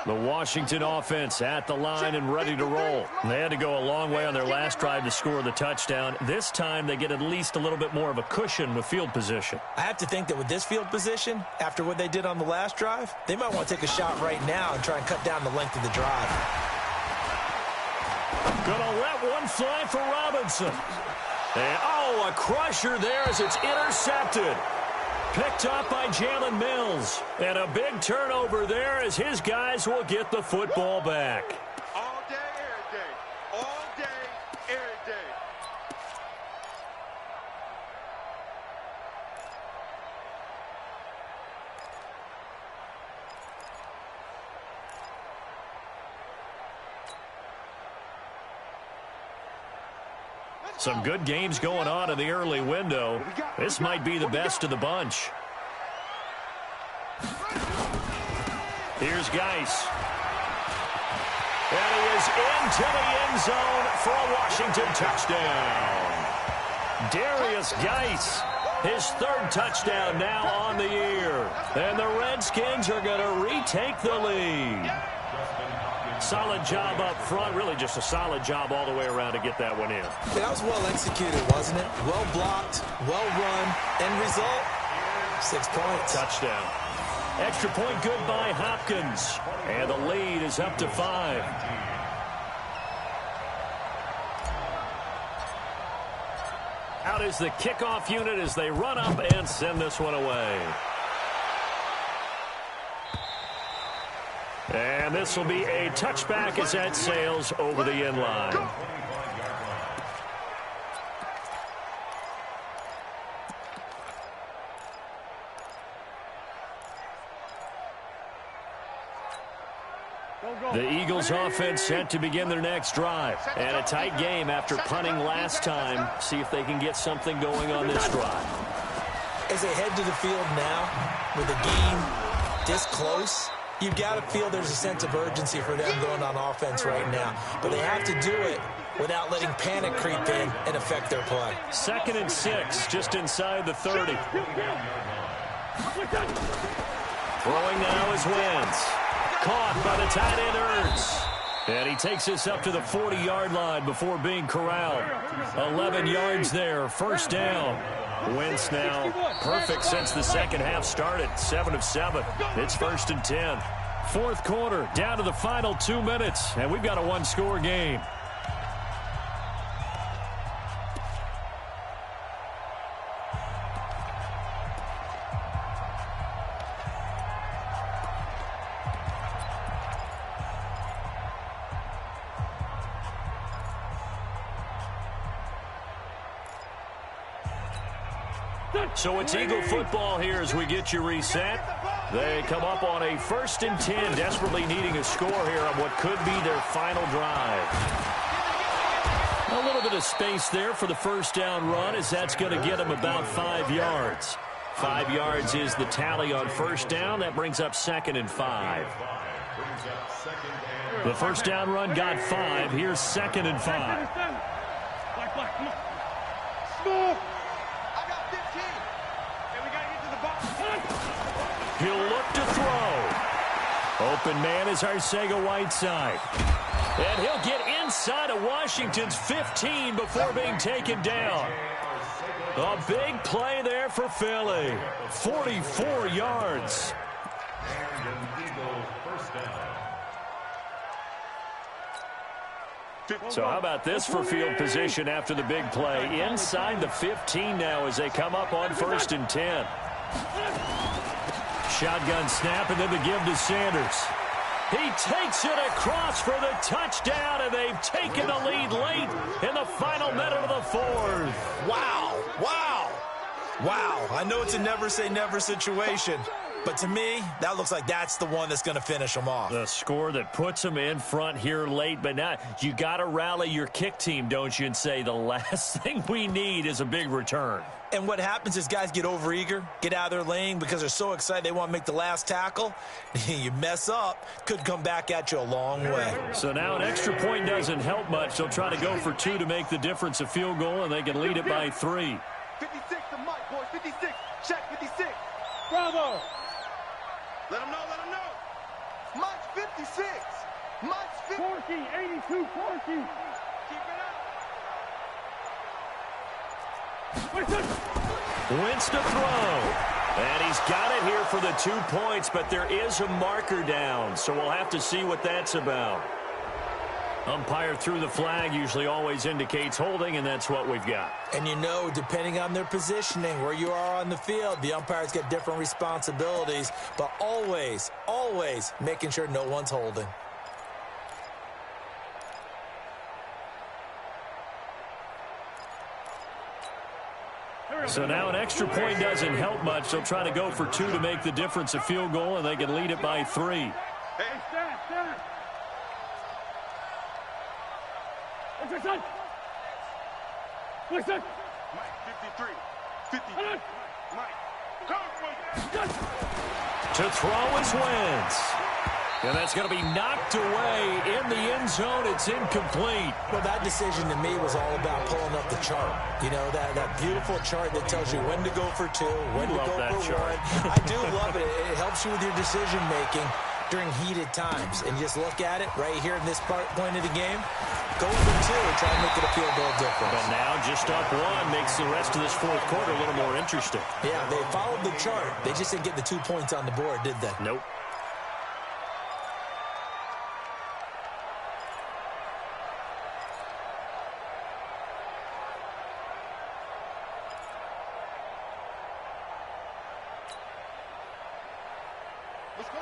The Washington offense at the line and ready to roll. They had to go a long way on their last drive to score the touchdown. This time they get at least a little bit more of a cushion with field position. I have to think that with this field position, after what they did on the last drive, they might want to take a shot right now and try and cut down the length of the drive. Gonna let one fly for Robinson. And, oh, a crusher there as it's intercepted. Picked up by Jalen Mills. And a big turnover there as his guys will get the football back. All day, every day. All day, every day. Some good games going on in the early window. This might be the best of the bunch. Here's Geis. And he is into the end zone for a Washington touchdown. Darius Geis, his third touchdown now on the year. And the Redskins are going to retake the lead. Solid job up front. Really just a solid job all the way around to get that one in. That was well executed, wasn't it? Well blocked, well run. End result, 6 points. Touchdown. Extra point good by Hopkins. And the lead is up to 5. Out is the kickoff unit as they run up and send this one away. And this will be a touchback as that sails over the end line. The Eagles offense set to begin their next drive. And a tight game after punting last time. See if they can get something going on this drive. As they head to the field now, with the game this close, you've got to feel there's a sense of urgency for them going on offense right now. But they have to do it without letting panic creep in and affect their play. 2nd and 6, just inside the 30. Throwing now is Wentz. Caught by the tight end Ertz. And he takes this up to the 40-yard line before being corralled. 11 yards there, first down. Wentz now perfect since the second half started. 7 of 7. It's 1st and 10. Fourth quarter, down to the final 2 minutes. And we've got a one-score game. So it's Eagle football here as we get you reset. They come up on a 1st and 10, desperately needing a score here on what could be their final drive. A little bit of space there for the first down run as that's going to get them about 5 yards. 5 yards is the tally on first down. That brings up 2nd and 5. The first down run got 5. Here's 2nd and 5. He'll look to throw. Open man is Arcega-Whiteside. And he'll get inside of Washington's 15 before being taken down. A big play there for Philly. 44 yards. So how about this for field position after the big play? Inside the 15 now as they come up on 1st and 10. Shotgun snap and then the give to Sanders. He takes it across for the touchdown, and they've taken the lead late in the final minute of the fourth. Wow. Wow. Wow. I know it's a never say never situation, but to me, that looks like that's the one that's going to finish them off. The score that puts them in front here late, but now you got to rally your kick team, don't you, and say the last thing we need is a big return. And what happens is guys get overeager, get out of their lane because they're so excited they want to make the last tackle. You mess up, could come back at you a long way. So now an extra point doesn't help much. They'll try to go for 2 to make the difference a field goal, and they can lead it by 3. 56 to Mike, boys. 56. Check 56. Bravo. Let him know, let him know. Mike's 56. Mike's 50. Corky, 82, Corky. Keep it up. Wentz to throw. And he's got it here for the 2 points, but there is a marker down, so we'll have to see what that's about. Umpire threw the flag, usually always indicates holding, and that's what we've got. And you know, depending on their positioning, where you are on the field, the umpires get different responsibilities, but always, always making sure no one's holding. So now an extra point doesn't help much. They'll try to go for 2 to make the difference a field goal, and they can lead it by 3. Hey, stand. Listen. Listen. Mike, 53. 50. Mike, come. To throw is Wentz. And that's going to be knocked away in the end zone. It's incomplete. Well, that decision to me was all about pulling up the chart. You know, that beautiful chart that tells you when to go for 2, when to go for 1. I do love it. It helps you with your decision-making during heated times. And you just look at it right here in this point of the game. Go for 2 and try to make it a field goal difference. But now just up 1 makes the rest of this fourth quarter a little more interesting. Yeah, they followed the chart. They just didn't get the 2 points on the board, did they? Nope.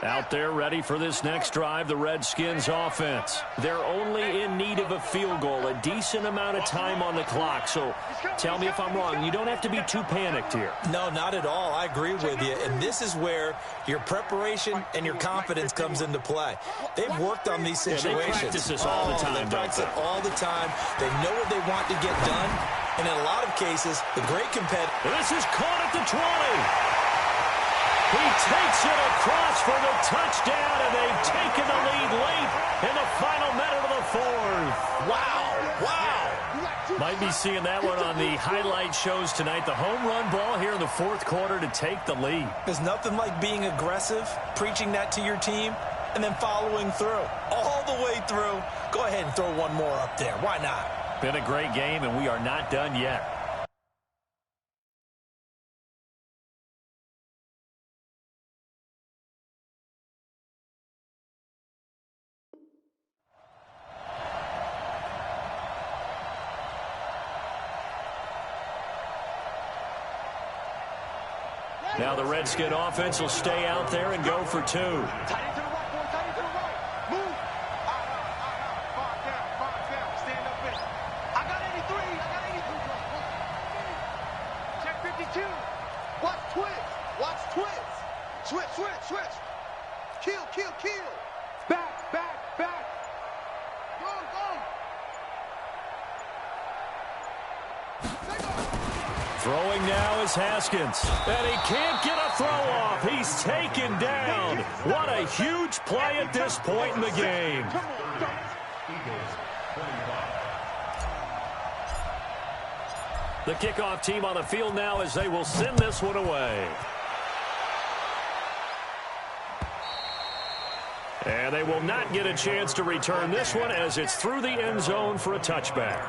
Out there ready for this next drive, the Redskins offense. They're only in need of a field goal, a decent amount of time on the clock. So tell me if I'm wrong. You don't have to be too panicked here. No, not at all. I agree with you. And this is where your preparation and your confidence comes into play. They've worked on these situations. They practice this all the time. They practice it all the time. They know what they want to get done. And in a lot of cases, the great competitor. This is caught at the 20. He takes it across for the touchdown, and they've taken the lead late in the final minute of the fourth. Wow. Might be seeing that one on the highlight shows tonight. The home run ball here in the fourth quarter to take the lead. There's nothing like being aggressive, preaching that to your team, and then following through. All the way through. Go ahead and throw one more up there. Why not? Been a great game, and we are not done yet. Now the Redskin offense will stay out there and go for 2. Tight into the right, boy. Tight into the right. Move. Far down. Stand up in it. I got 83. Check 52. Watch twist. Switch. Kill. Back. Go. Throwing now is Haskins. And he can't get a throw off. He's taken down. What a huge play at this point in the game. The kickoff team on the field now as they will send this one away. And they will not get a chance to return this one as it's through the end zone for a touchback.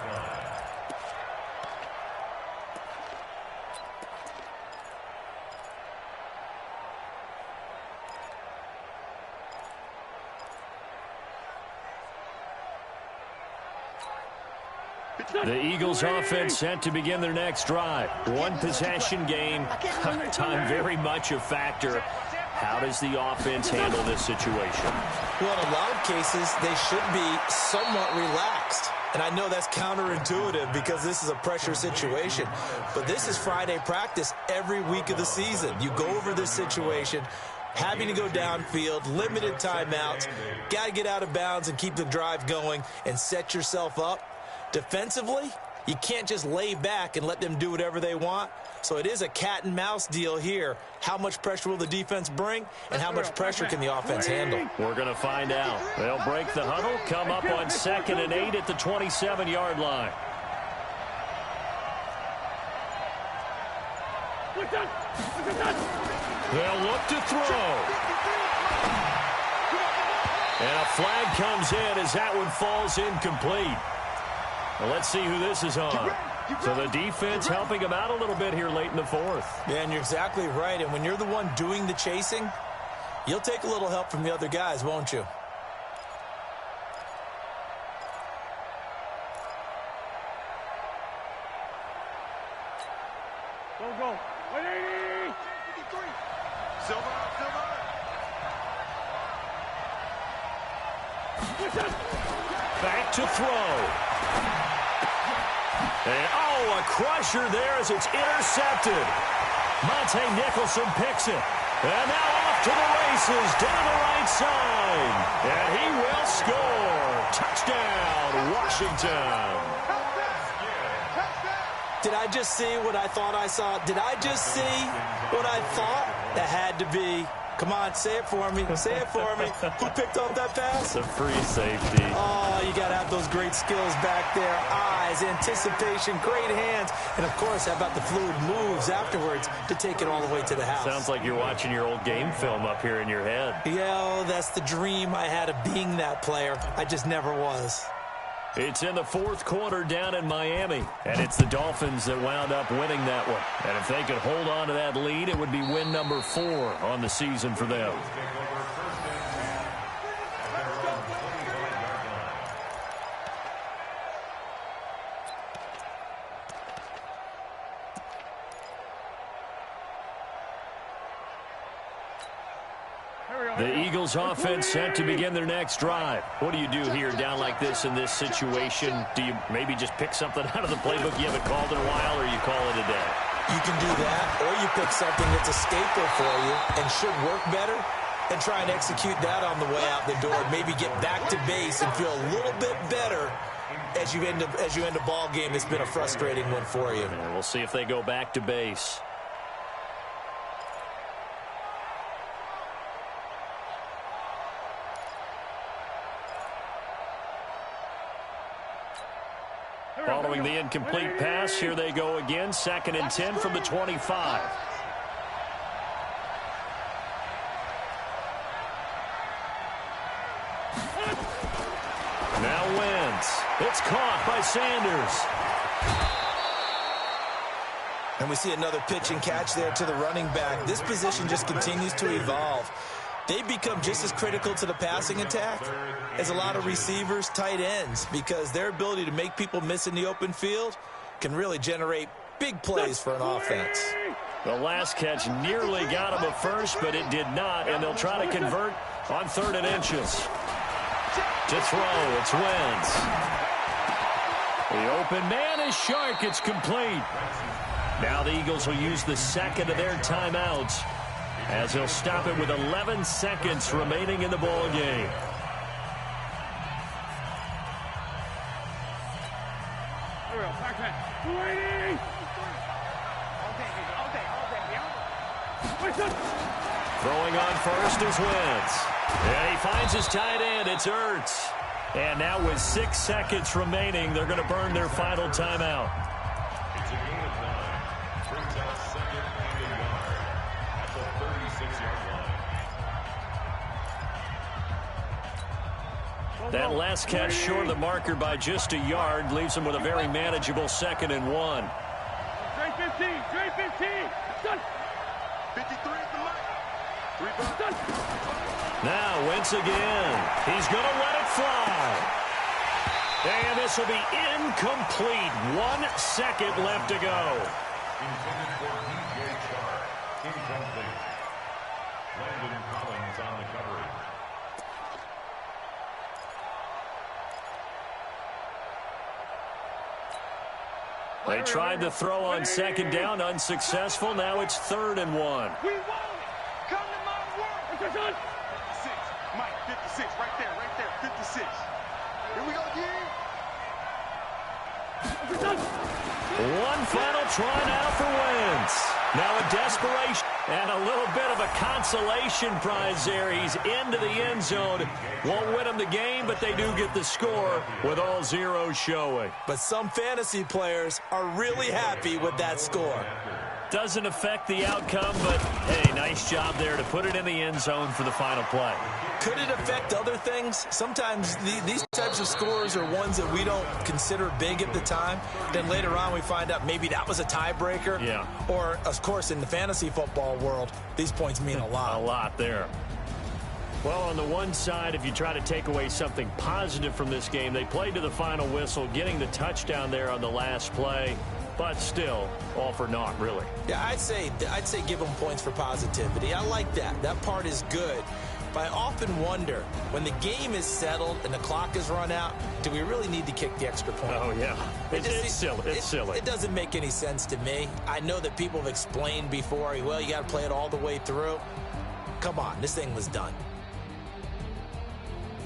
The Eagles offense set to begin their next drive. One possession game. Time very much a factor. How does the offense handle this situation? Well, in a lot of cases, they should be somewhat relaxed. And I know that's counterintuitive because this is a pressure situation. But this is Friday practice every week of the season. You go over this situation, having to go downfield, limited timeouts, got to get out of bounds and keep the drive going and set yourself up. Defensively, you can't just lay back and let them do whatever they want. So it is a cat and mouse deal here. How much pressure will the defense bring, and how much pressure can the offense handle? We're going to find out. They'll break the huddle, come up on 2nd and 8 at the 27-yard line. They'll look to throw. And a flag comes in as that one falls incomplete. Well, let's see who this is on. So the defense helping them out a little bit here late in the fourth. Yeah, and you're exactly right. And when you're the one doing the chasing, you'll take a little help from the other guys, won't you? Go. 180. 53. Silver. Back to throw. And, a crusher there as it's intercepted. Monte Nicholson picks it. And now off to the races down the right side. And he will score. Touchdown, Washington. Did I just see what I thought I saw? Did I just see what I thought? That had to be. Come on, say it for me. Say it for me. Who picked off that pass? It's a free safety. Oh, you got to have those great skills back there. Eyes, anticipation, great hands. And, of course, how about the fluid moves afterwards to take it all the way to the house? Sounds like you're watching your old game film up here in your head. Yeah, that's the dream I had of being that player. I just never was. It's in the fourth quarter down in Miami, and it's the Dolphins that wound up winning that one. And if they could hold on to that lead, it would be win number 4 on the season for them. The Eagles offense set to begin their next drive. What do you do here down like this in this situation? Do you maybe just pick something out of the playbook you haven't called in a while, or you call it a day? You can do that, or you pick something that's a staple for you and should work better and try and execute that on the way out the door. Maybe get back to base and feel a little bit better as you end a ball game that's been a frustrating one for you. And we'll see if they go back to base. Following the incomplete pass, here they go again. 2nd and 10 from the 25. Now Wentz. It's caught by Sanders. And we see another pitch and catch there to the running back. This position just continues to evolve. They've become just as critical to the passing attack as a lot of receivers, tight ends, because their ability to make people miss in the open field can really generate big plays for an offense. The last catch nearly got him a first, but it did not, and they'll try to convert on 3rd and inches. To throw, it's Wentz. The open man is Shark. It's complete. Now the Eagles will use the 2nd of their timeouts, as he'll stop it with 11 seconds remaining in the ball game. Throwing on first is Wentz. And he finds his tight end. It's Ertz. And now with 6 seconds remaining, they're going to burn their final timeout. It's a gain of 9. Brings out 2nd and a yard at the 36-yard line. That last catch short of the marker by just a yard leaves him with a very manageable 2nd and 1. Straight 15. 53 at the line. Now Wentz again. He's going to let it fly. And this will be incomplete. 1 second left to go. Intended for DJ Chark. Incomplete. Landon Collins on the coverage. They tried to throw on 2nd down, unsuccessful. Now it's 3rd and 1. We want it. Come to my work. 56. Mike, 56. Right there. 56. Here we go again. One final try now for Wentz. Now a desperation and a little bit of a consolation prize there. He's into the end zone. Won't win them the game, but they do get the score with all zeros showing. But some fantasy players are really happy with that score. Doesn't affect the outcome, but, hey, nice job there to put it in the end zone for the final play. Could it affect other things? Sometimes these types of scores are ones that we don't consider big at the time. Then later on we find out maybe that was a tiebreaker. Yeah. Or, of course, in the fantasy football world, these points mean a lot. A lot there. Well, on the one side, if you try to take away something positive from this game, they played to the final whistle, getting the touchdown there on the last play. but still, all for naught, really. Yeah, I'd say give them points for positivity. I like that. That part is good. But I often wonder, when the game is settled and the clock is run out, do we really need to kick the extra point? Oh, yeah. It's silly. It's silly. It doesn't make any sense to me. I know that people have explained before, well, you got to play it all the way through. Come on, this thing was done.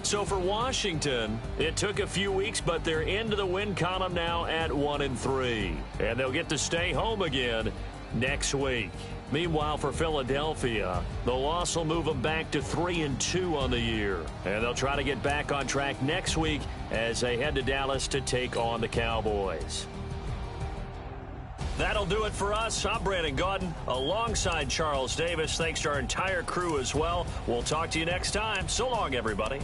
So for Washington, it took a few weeks, but they're into the win column now at 1-3. And they'll get to stay home again next week. Meanwhile, for Philadelphia, the loss will move them back to 3-2 on the year. And they'll try to get back on track next week as they head to Dallas to take on the Cowboys. That'll do it for us. I'm Brandon Gaudin alongside Charles Davis. Thanks to our entire crew as well. We'll talk to you next time. So long, everybody.